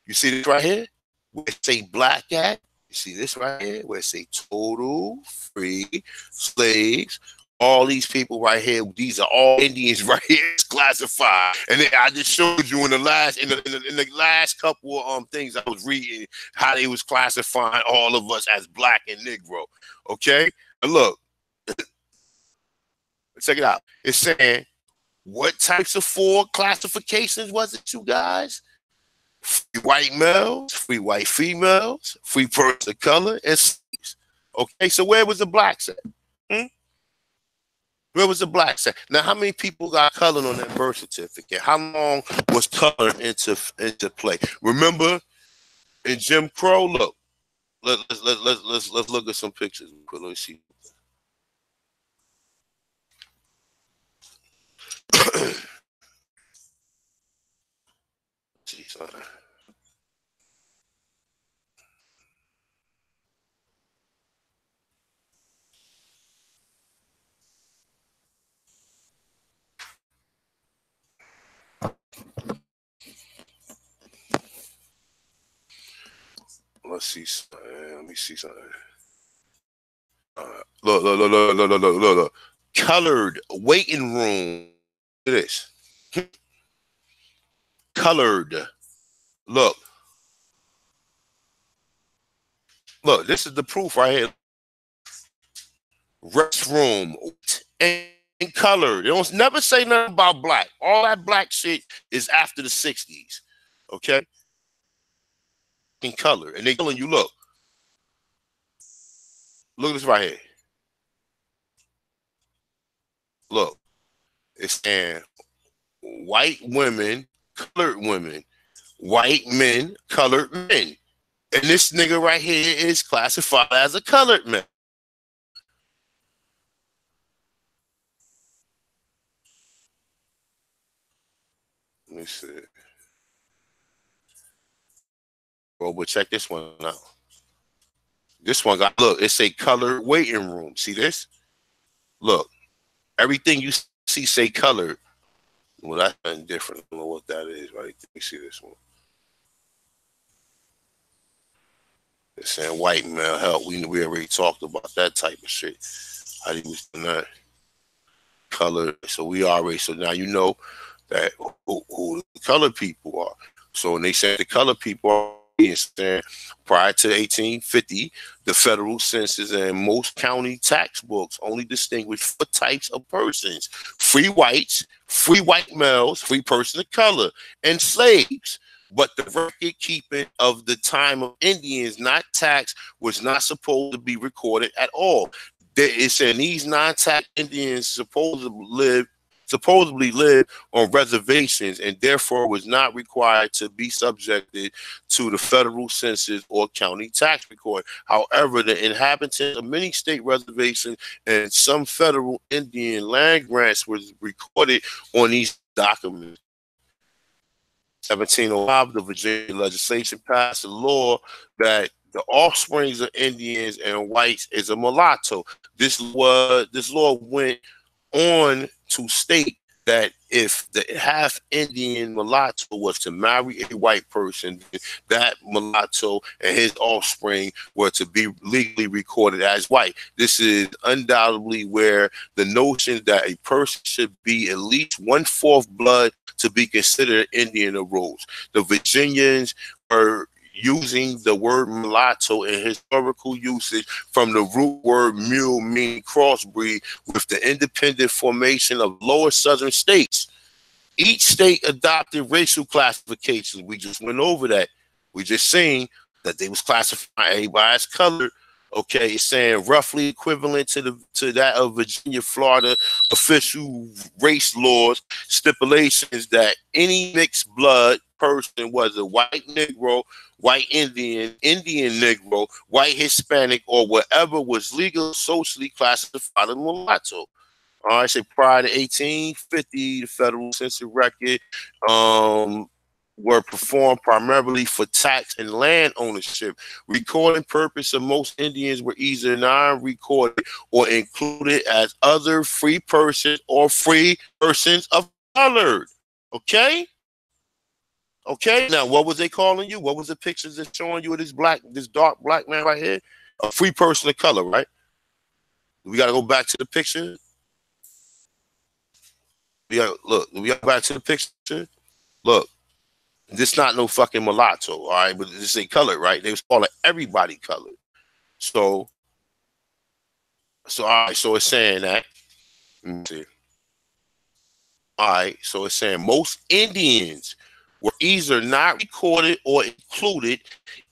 You see this right here? Where it say black at? You see this right here? Where it say total free slaves. All these people right here, these are all Indians right here. It's classified. And then I just showed you in the last couple of things I was reading how they was classifying all of us as black and Negro. Okay? And look, check it out. It's saying, what types of four classifications was it, you guys? Free white males, free white females, free persons of color, and slaves. Okay, so where was the blacks at? Where was the black set? Now, how many people got color on that birth certificate? How long was color into play? Remember in Jim Crow? Look, let's look at some pictures. Let me see. Let's see. Let me see something. Look. Colored waiting room. Look at this. Colored. Look. Look, this is the proof right here. Restroom and colored. They don't never say nothing about black. All that black shit is after the 60s. Okay? In color. And they telling you, look. Look at this right here. Look. It's saying white women, colored women, white men, colored men. And this nigga right here is classified as a colored man. Let me see. Bro, but check this one out. This one got, look, it's a colored waiting room. See this? Look, everything you see say colored. Well, that's nothing different. I don't know what that is, right? Let me see this one. It's saying white male help. We already talked about that type of shit. How he was doing that. Color. So we already, so now you know that who the colored people are. So when they say the colored people are, prior to 1850, the federal census and most county tax books only distinguish 4 types of persons: free whites, free white males, free person of color, and slaves. But the record keeping of the time of Indians not taxed was not supposed to be recorded at all. It's saying these non-tax Indians supposedly lived on reservations and therefore was not required to be subjected to the federal census or county tax record. However, the inhabitants of many state reservations and some federal Indian land grants was recorded on these documents. 1705, the Virginia legislation passed a law that the offsprings of Indians and whites is a mulatto. This law went on to state that if the half Indian mulatto was to marry a white person, that mulatto and his offspring were to be legally recorded as white. This is undoubtedly where the notion that a person should be at least 1/4 blood to be considered Indian arose. The Virginians were using the word mulatto in historical usage from the root word mule, meaning crossbreed, with the independent formation of lower southern states. Each state adopted racial classifications. We just went over that. We just seen that they was classifying everybody as colored. Okay, it's saying roughly equivalent to that of Virginia, Florida official race laws, stipulations that any mixed blood person was a white Negro, white Indian, Indian Negro, white Hispanic, or whatever was legal socially classified as mulatto. All right, so prior to 1850, the federal census record were performed primarily for tax and land ownership. Recording purpose of most Indians were either non-recorded or included as other free persons or free persons of color. Okay? Okay, now what was they calling you? What was the pictures that's showing you of this dark black man right here? A free person of color, right? We gotta go back to the picture. We gotta go back to the picture. Look. This not no fucking mulatto, all right? But this ain't colored, right? They was calling everybody colored. So all right, so it's saying that. Let me see. All right, so it's saying most Indians were either not recorded or included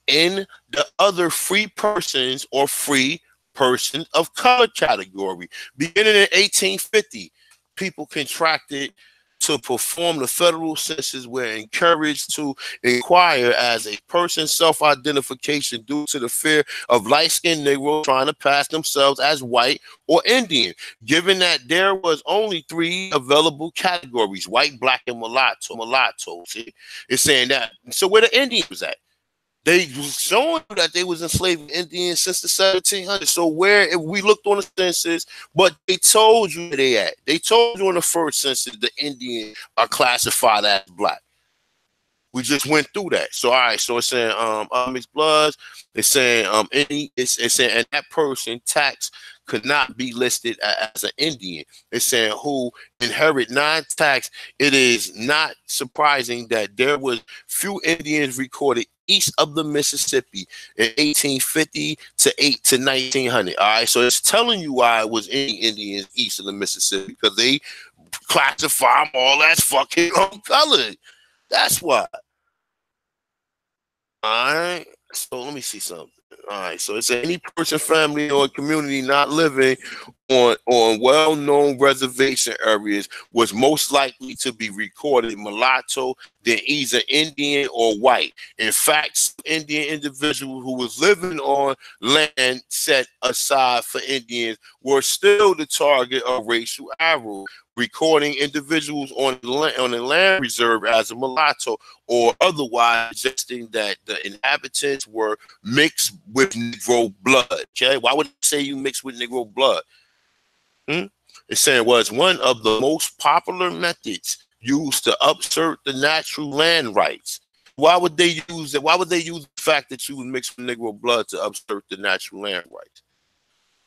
in the other free persons or free person of color category. Beginning in 1850, people contracted to perform the federal census were encouraged to inquire as a person's self-identification due to the fear of light-skinned Negro trying to pass themselves as white or Indian, given that there was only 3 available categories: white, black, and mulatto. See? It's saying that. So where the Indians at? They was showing you that they was enslaved Indians since the 1700s. So where, if we looked on the census, but they told you where they at. They told you in the first census the Indians are classified as black. We just went through that. So all right, so it's saying mixed bloods. It's saying it's saying, and that person tax could not be listed as an Indian. It's saying who inherit non-tax. It is not surprising that there was few Indians recorded east of the Mississippi in 1850 to 1900. All right, so it's telling you why it was any Indians east of the Mississippi, because they classify them all as fucking colored. That's why. All right, so let me see something. All right, so it's any person, family, or community not living on well-known reservation areas was most likely to be recorded mulatto than either Indian or white. In fact, some Indian individuals who was living on land set aside for Indians were still the target of racial arrow, recording individuals on the land reserve as a mulatto, or otherwise suggesting that the inhabitants were mixed with Negro blood. Okay, why would they say you mixed with Negro blood? It's saying was one of the most popular methods used to assert the natural land rights. Why would they use that? Why would they use the fact that you was mixed with Negro blood to assert the natural land rights?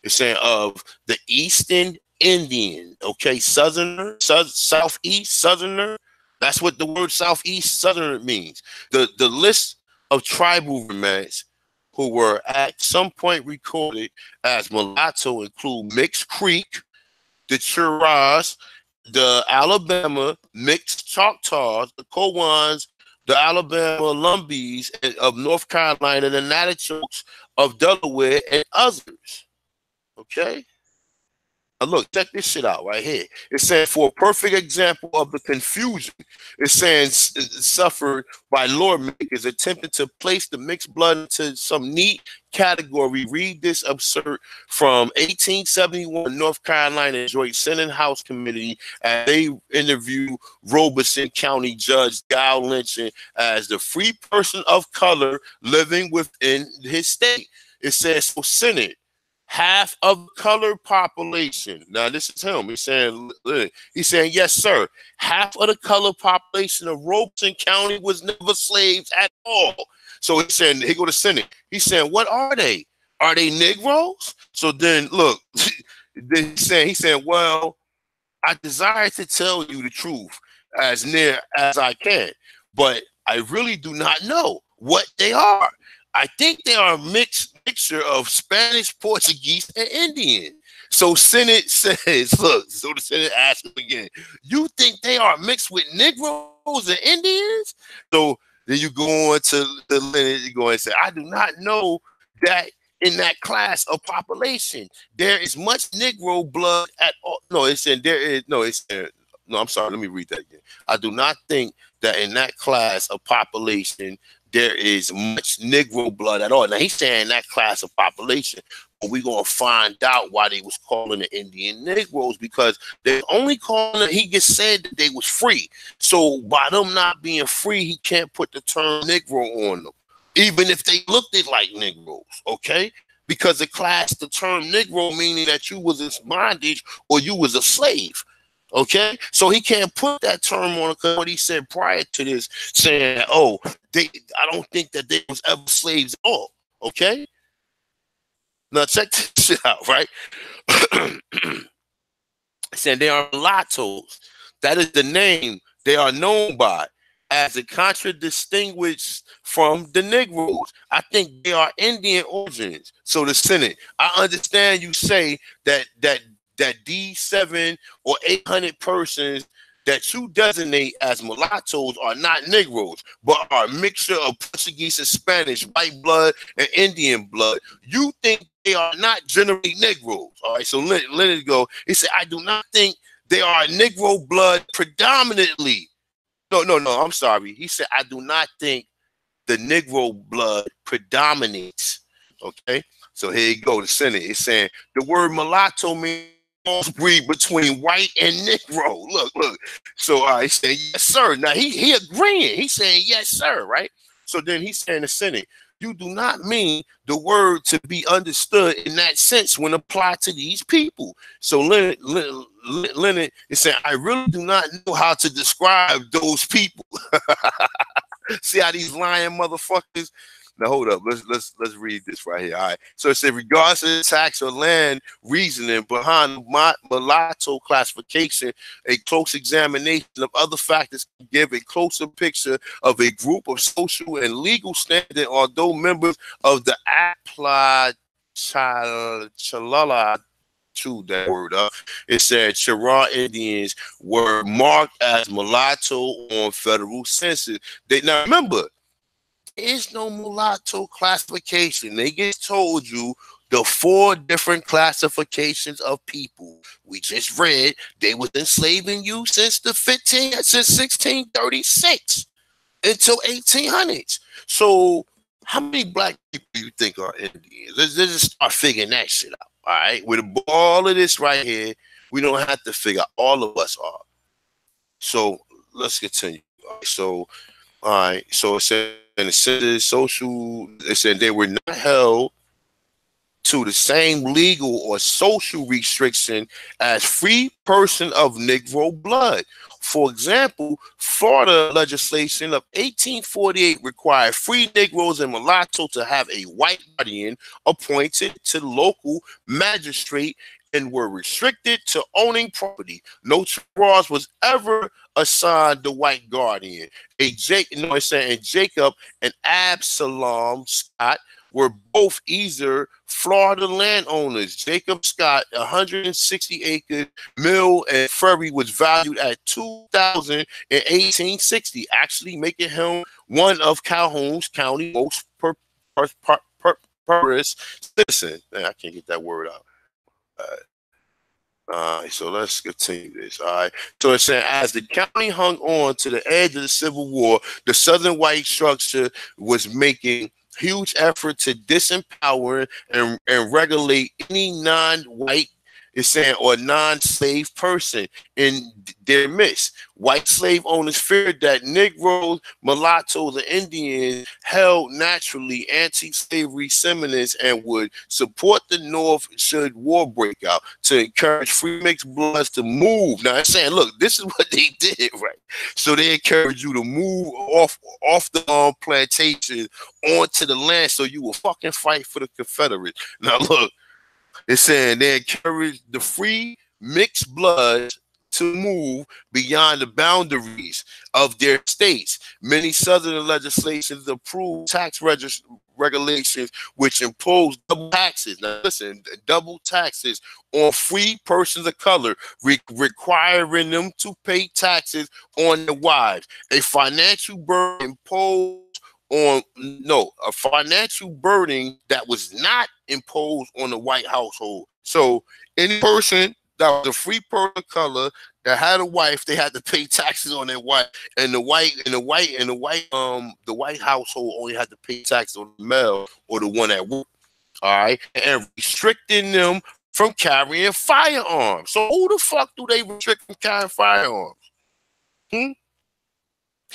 It's saying of the Eastern Indian, okay, Southerner, Southeast Southerner. That's what the word Southeast Southerner means. The list of tribal remains who were at some point recorded as mulatto include Mixed Creek, the Chirras, the Alabama mixed Choctaws, the Cowans, the Alabama Lumbees of North Carolina, the Nattichokes of Delaware, and others. Okay? Now look, check this shit out right here. It's saying, for a perfect example of the confusion, it's saying suffered by lawmakers attempting to place the mixed blood into some neat category. Read this absurd from 1871 North Carolina Joint Senate House Committee as they interview Robeson County Judge Guy Lynching as the free person of color living within his state. It says, so Senate, half of the colored population. Now this is him. He's saying, yes, sir. Half of the colored population of Robeson County was never slaves at all. So he's saying, he go to Senate. He's saying, what are they? Are they Negroes? So then look, then he's saying, well, I desire to tell you the truth as near as I can, but I really do not know what they are. I think they are a mixture of Spanish, Portuguese, and Indian. So Senate says, look, so the Senate asks him again, you think they are mixed with Negroes and Indians? So then you go on to the Senate, you go and say, I do not know that in that class of population there is much Negro blood at all. No, it's in there is no, it's there. No, I'm sorry, let me read that again. I do not think that in that class of population there is much Negro blood at all. Now he's saying that class of population, but we're gonna find out why they was calling the Indian Negroes, because they only calling it, he just said that they was free. So by them not being free, he can't put the term Negro on them, even if they looked it like Negroes, okay? Because the term Negro meaning that you was in bondage or you was a slave. Okay, so he can't put that term on it, because what he said prior to this, saying, oh, I don't think that they was ever slaves at all. Okay, now check this shit out, right? Saying they are mulattoes. That is the name they are known by, as a contradistinguished from the Negroes. I think they are Indian origins. So the Senate, I understand you say that these 700 or 800 persons that you designate as mulattoes are not Negroes, but are a mixture of Portuguese and Spanish, white blood, and Indian blood. You think they are not generally Negroes. All right, so let it go. He said, I do not think they are Negro blood predominantly. No, I'm sorry. He said, I do not think the Negro blood predominates. Okay, so here you go. The Senate is saying the word mulatto means breed between white and Negro. Look. So he's saying yes, sir. Now he agreeing. He's saying yes, sir. Right. So then he's saying the Senate, you do not mean the word to be understood in that sense when applied to these people. So Leonard is saying, I really do not know how to describe those people. See how these lying motherfuckers. Now hold up. Let's read this right here. All right. So it said, regardless of tax or land reasoning behind mulatto classification, a close examination of other factors can give a closer picture of a group of social and legal standing, although members of the Chalala, chew that word up. It said Chira Indians were marked as mulatto on federal census. Now remember, is no mulatto classification. They just told you the 4 different classifications of people. We just read they was enslaving you since 1636 until 1800s. So how many black people do you think are Indians? Let's just start figuring that shit out. All right, with all of this right here, we don't have to figure out. All of us are. So let's continue. All right, so it said, and it said social, it said they were not held to the same legal or social restriction as free person of Negro blood. For example, Florida legislation of 1848 required free Negroes and mulattoes to have a white guardian appointed to local magistrate and were restricted to owning property. No Charles was ever assigned the white guardian. Jacob and Absalom Scott were both either Florida landowners. Jacob Scott, 160 acres mill and ferry, was valued at $2,000 in 1860, actually making him one of Calhoun's County most prosperous citizens. I can't get that word out. All right, so let's continue this. All right, so it's saying as the county hung on to the edge of the Civil War, the Southern white structure was making huge effort to disempower and regulate any non-white, it's saying, or non-slave person in their midst. White slave owners feared that Negroes, mulattoes, and Indians held naturally anti-slavery sentiments and would support the North should war break out, to encourage free mixed bloods to move. Now, I'm saying, look, this is what they did, right? So they encourage you to move off the plantation onto the land so you will fucking fight for the Confederates. Now, look, it's saying they encourage the free mixed bloods to move beyond the boundaries of their states. Many Southern legislations approved tax regulations which imposed double taxes. Now listen, double taxes on free persons of color, requiring them to pay taxes on their wives. A financial burden imposed on a financial burden that was not imposed on the white household. So any person that was a free person of color that had a wife, they had to pay taxes on their wife, and the white household only had to pay taxes on the male or the one at work. All right, and restricting them from carrying firearms. So who the fuck do they restrict from carrying firearms? Who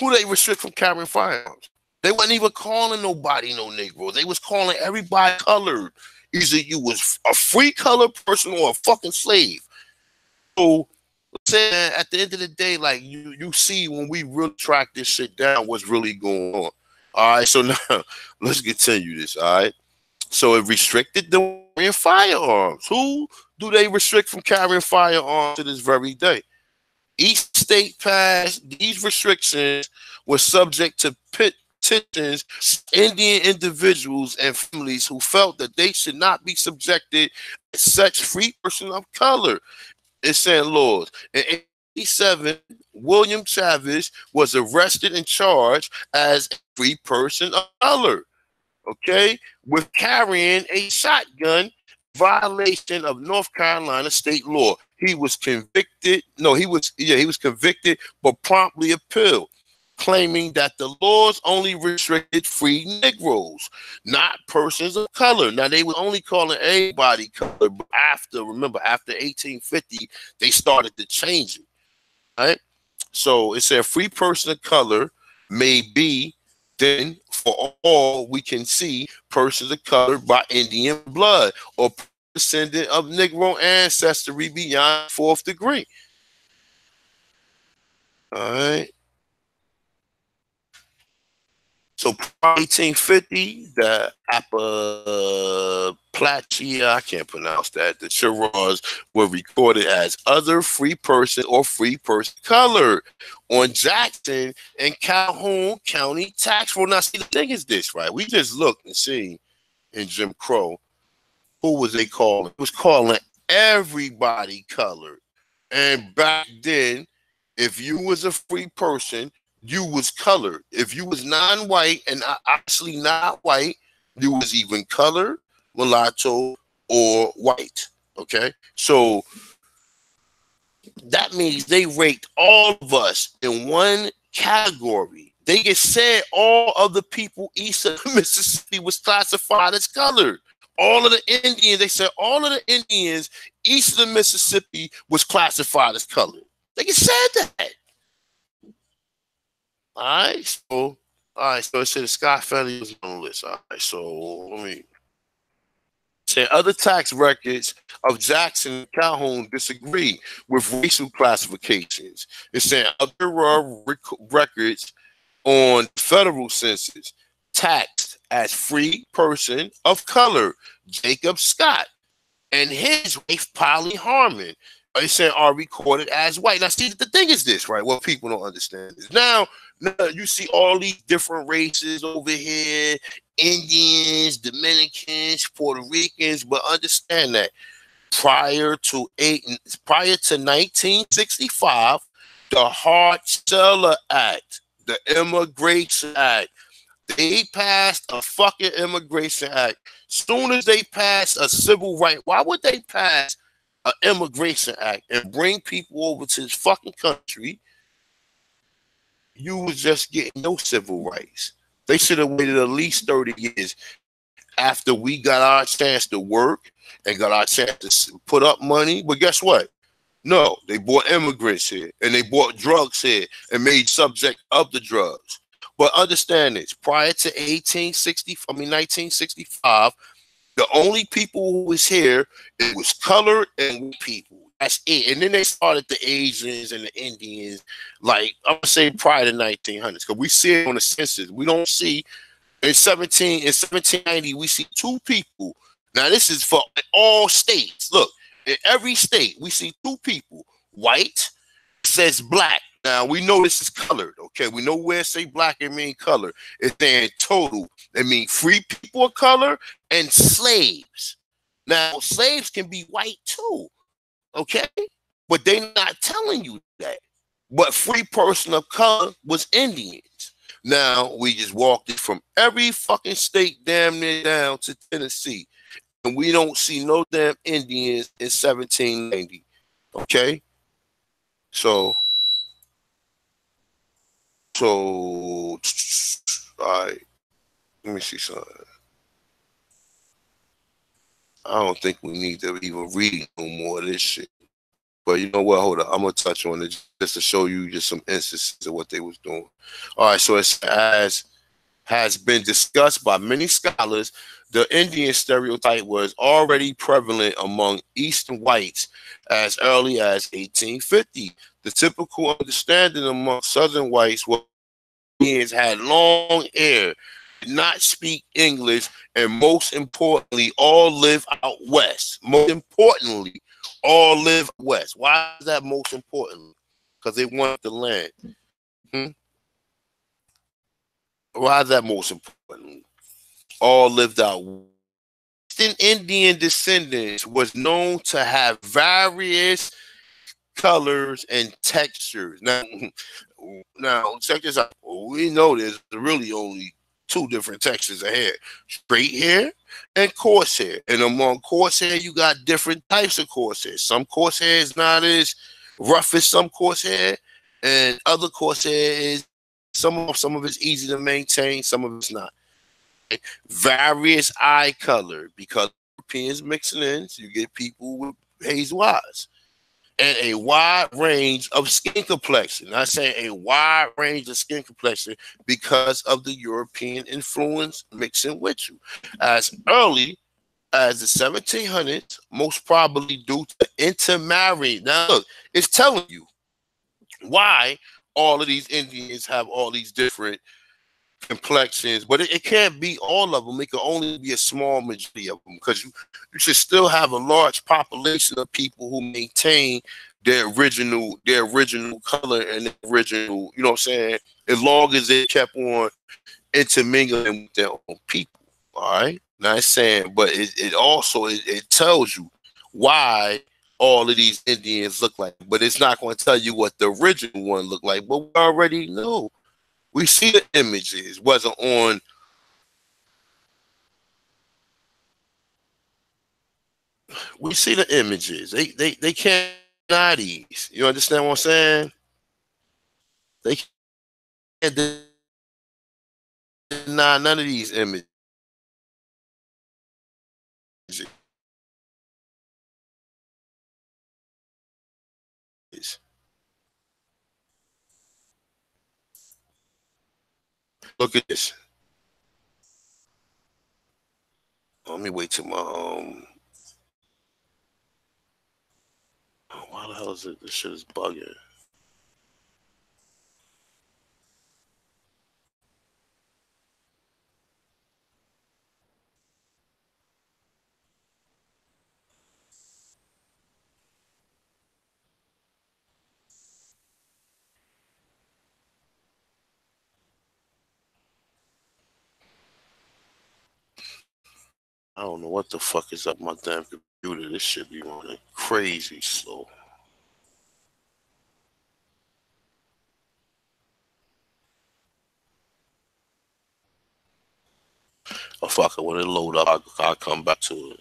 they restrict from carrying firearms? They wasn't even calling nobody no Negro. They was calling everybody colored. Either you was a free colored person or a fucking slave. So saying at the end of the day, like you see when we really track this shit down, what's really going on. All right, so now let's continue this. All right. So it restricted them carrying firearms. Who do they restrict from carrying firearms to this very day? Each state passed these restrictions were subject to petitions, Indian individuals and families who felt that they should not be subjected to such free person of color. It's saying laws. In 1857, William Chavez was arrested and charged as a free person of color, okay, with carrying a shotgun, violation of North Carolina state law. He was convicted. No, he was convicted, but promptly appealed, claiming that the laws only restricted free Negroes, not persons of color. Now they were only calling everybody color, but remember, after 1850, they started to change it. Right? So it said free person of color may be then for all we can see persons of color by Indian blood or descendant of Negro ancestry beyond 4th degree. All right. So 1850, the Appalachia, I can't pronounce that, the Chirons were recorded as other free person or free person color on Jackson and Calhoun County tax roll. Now, see, the thing is this, right? We just looked and see in Jim Crow, who was they calling? It was calling everybody colored. And back then, if you was a free person, you was colored. If you was non-white and actually not white, you was even colored, mulatto, or white. Okay, so that means they ranked all of us in one category. They just said all of the people east of Mississippi was classified as colored. All of the Indians, they said all of the Indians east of the Mississippi was classified as colored. They just said that. All right, so it said the Scott family was on the list. All right, so let me say other tax records of Jackson and Calhoun disagree with racial classifications. It said other records on federal census taxed as free person of color Jacob Scott and his wife Polly Harmon. They said are recorded as white. Now, see, the thing is this, right? What people don't understand is now you see all these different races over here, Indians, Dominicans, Puerto Ricans, but understand that prior to 1965, the Hart-Celler Act, the Immigration Act, they passed a fucking Immigration Act. Soon as they pass a civil right, why would they pass an Immigration Act and bring people over to this fucking country? You was just getting no civil rights. They should have waited at least 30 years after we got our chance to work and got our chance to put up money. But guess what? No, they brought immigrants here and they brought drugs here and made subject of the drugs. But understand this, prior to 1965, the only people who was here, it was colored and white people. That's it. And then they started the Asians and the Indians, like I'm gonna say prior to 1900s, because we see it on the census. We don't see in 1790 we see two people. Now this is for all states. Look, in every state we see two people. White says black. Now we know this is colored. Okay, we know where it say black and mean color. It's saying total. They mean free people of color and slaves. Now slaves can be white too. Okay, but they're not telling you that. But free person of color was Indians. Now we just walked it from every fucking state damn near down to Tennessee, and we don't see no damn Indians in 1790. Okay, so all right, let me see something. I don't think we need to even read no more of this shit. But you know what? Hold on. I'm going to touch on it just to show you just some instances of what they was doing. All right. So it has been discussed by many scholars, the Indian stereotype was already prevalent among Eastern whites as early as 1850. The typical understanding among Southern whites was Indians had long hair, did not speak English, and most importantly, all live out west. Most importantly, all live west. Why is that most important? Because they want the land. Why is that most important? All lived out west. Indian descendants was known to have various colors, and textures. Now check this out. We know there's really only two different textures of hair: straight hair and coarse hair. And among coarse hair, you got different types of coarse hair. Some coarse hair is not as rough as some coarse hair, and other coarse hair is some of it's easy to maintain, some of it's not. Various eye color, because Europeans mixing in, so you get people with hazel eyes, and a wide range of skin complexion. I say a wide range of skin complexion because of the European influence mixing with you. As early as the 1700s, most probably due to intermarrying. Now, look, it's telling you why all of these Indians have all these different complexions, but it can't be all of them. It can only be a small majority of them, because you should still have a large population of people who maintain their original color and their original, you know what I'm saying, as long as they kept on intermingling with their own people. All right, not saying, but it also it tells you why all of these Indians look like, but it's not going to tell you what the original one looked like. But we already know. We see the images, whether on we see the images. They can't deny these. You understand what I'm saying? They can't deny none of these images. Look at this. Let me wait till my why the hell is it? This shit is bugging. I don't know what the fuck is up my damn computer. This shit be running crazy slow. Oh fuck it, when it load up, I'll come back to it.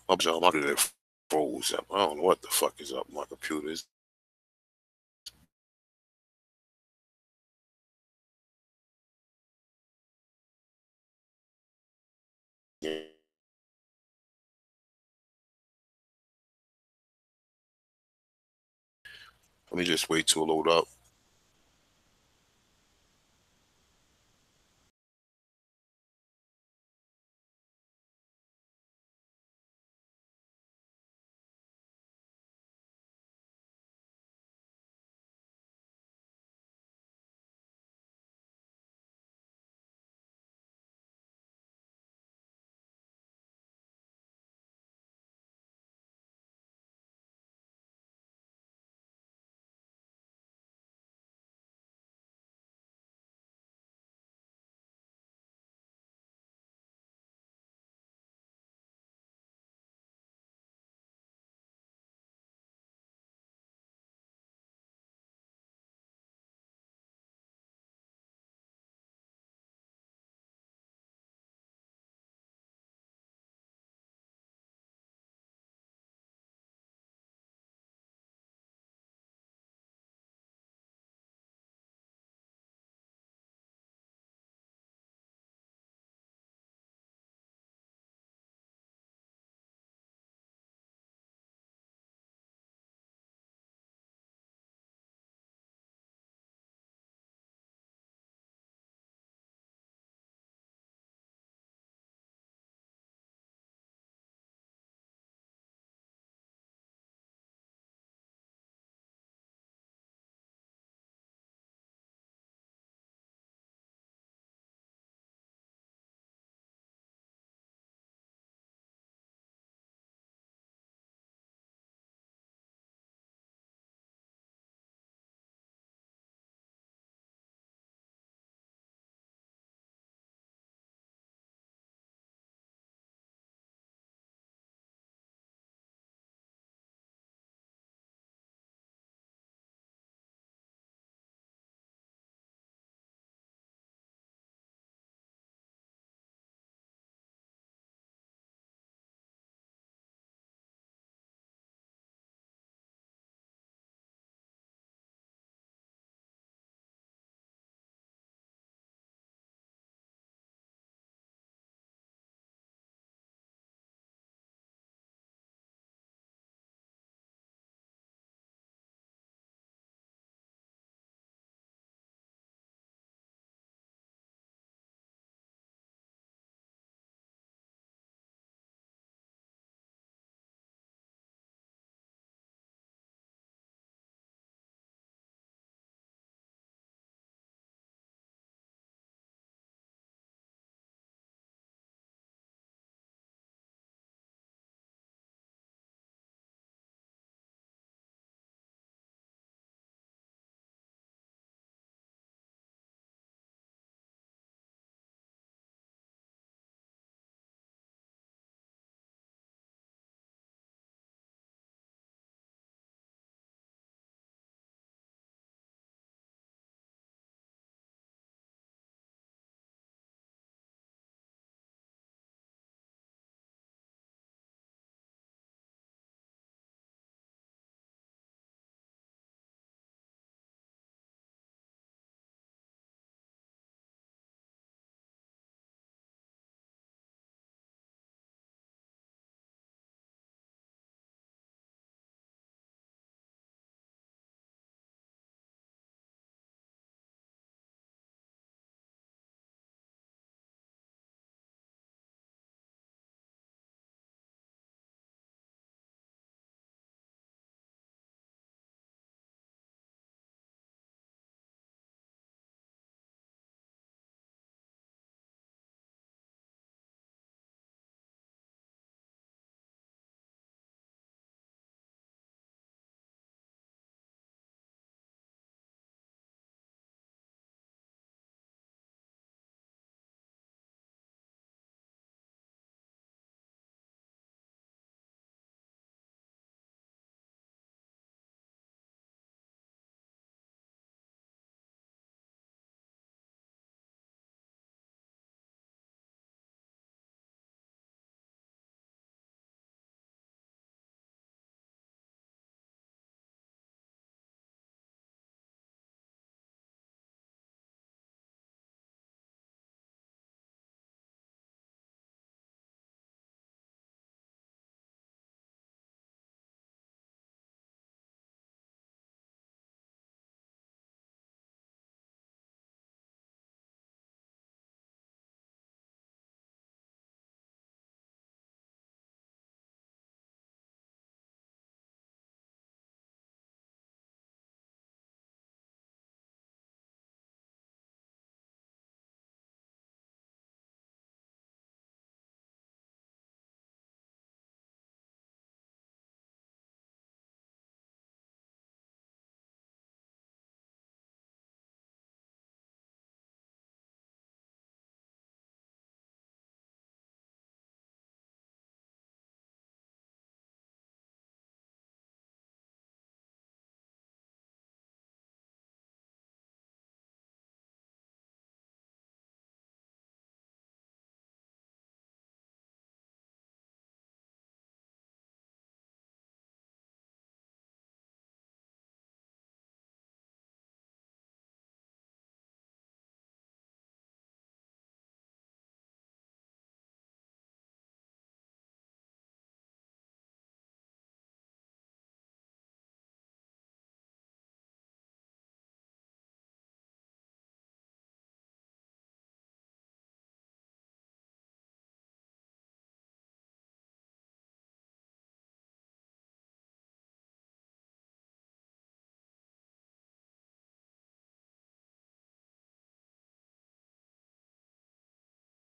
My computer froze up. I don't know what the fuck is up. My computer is. Yeah. Let me just wait till it load up.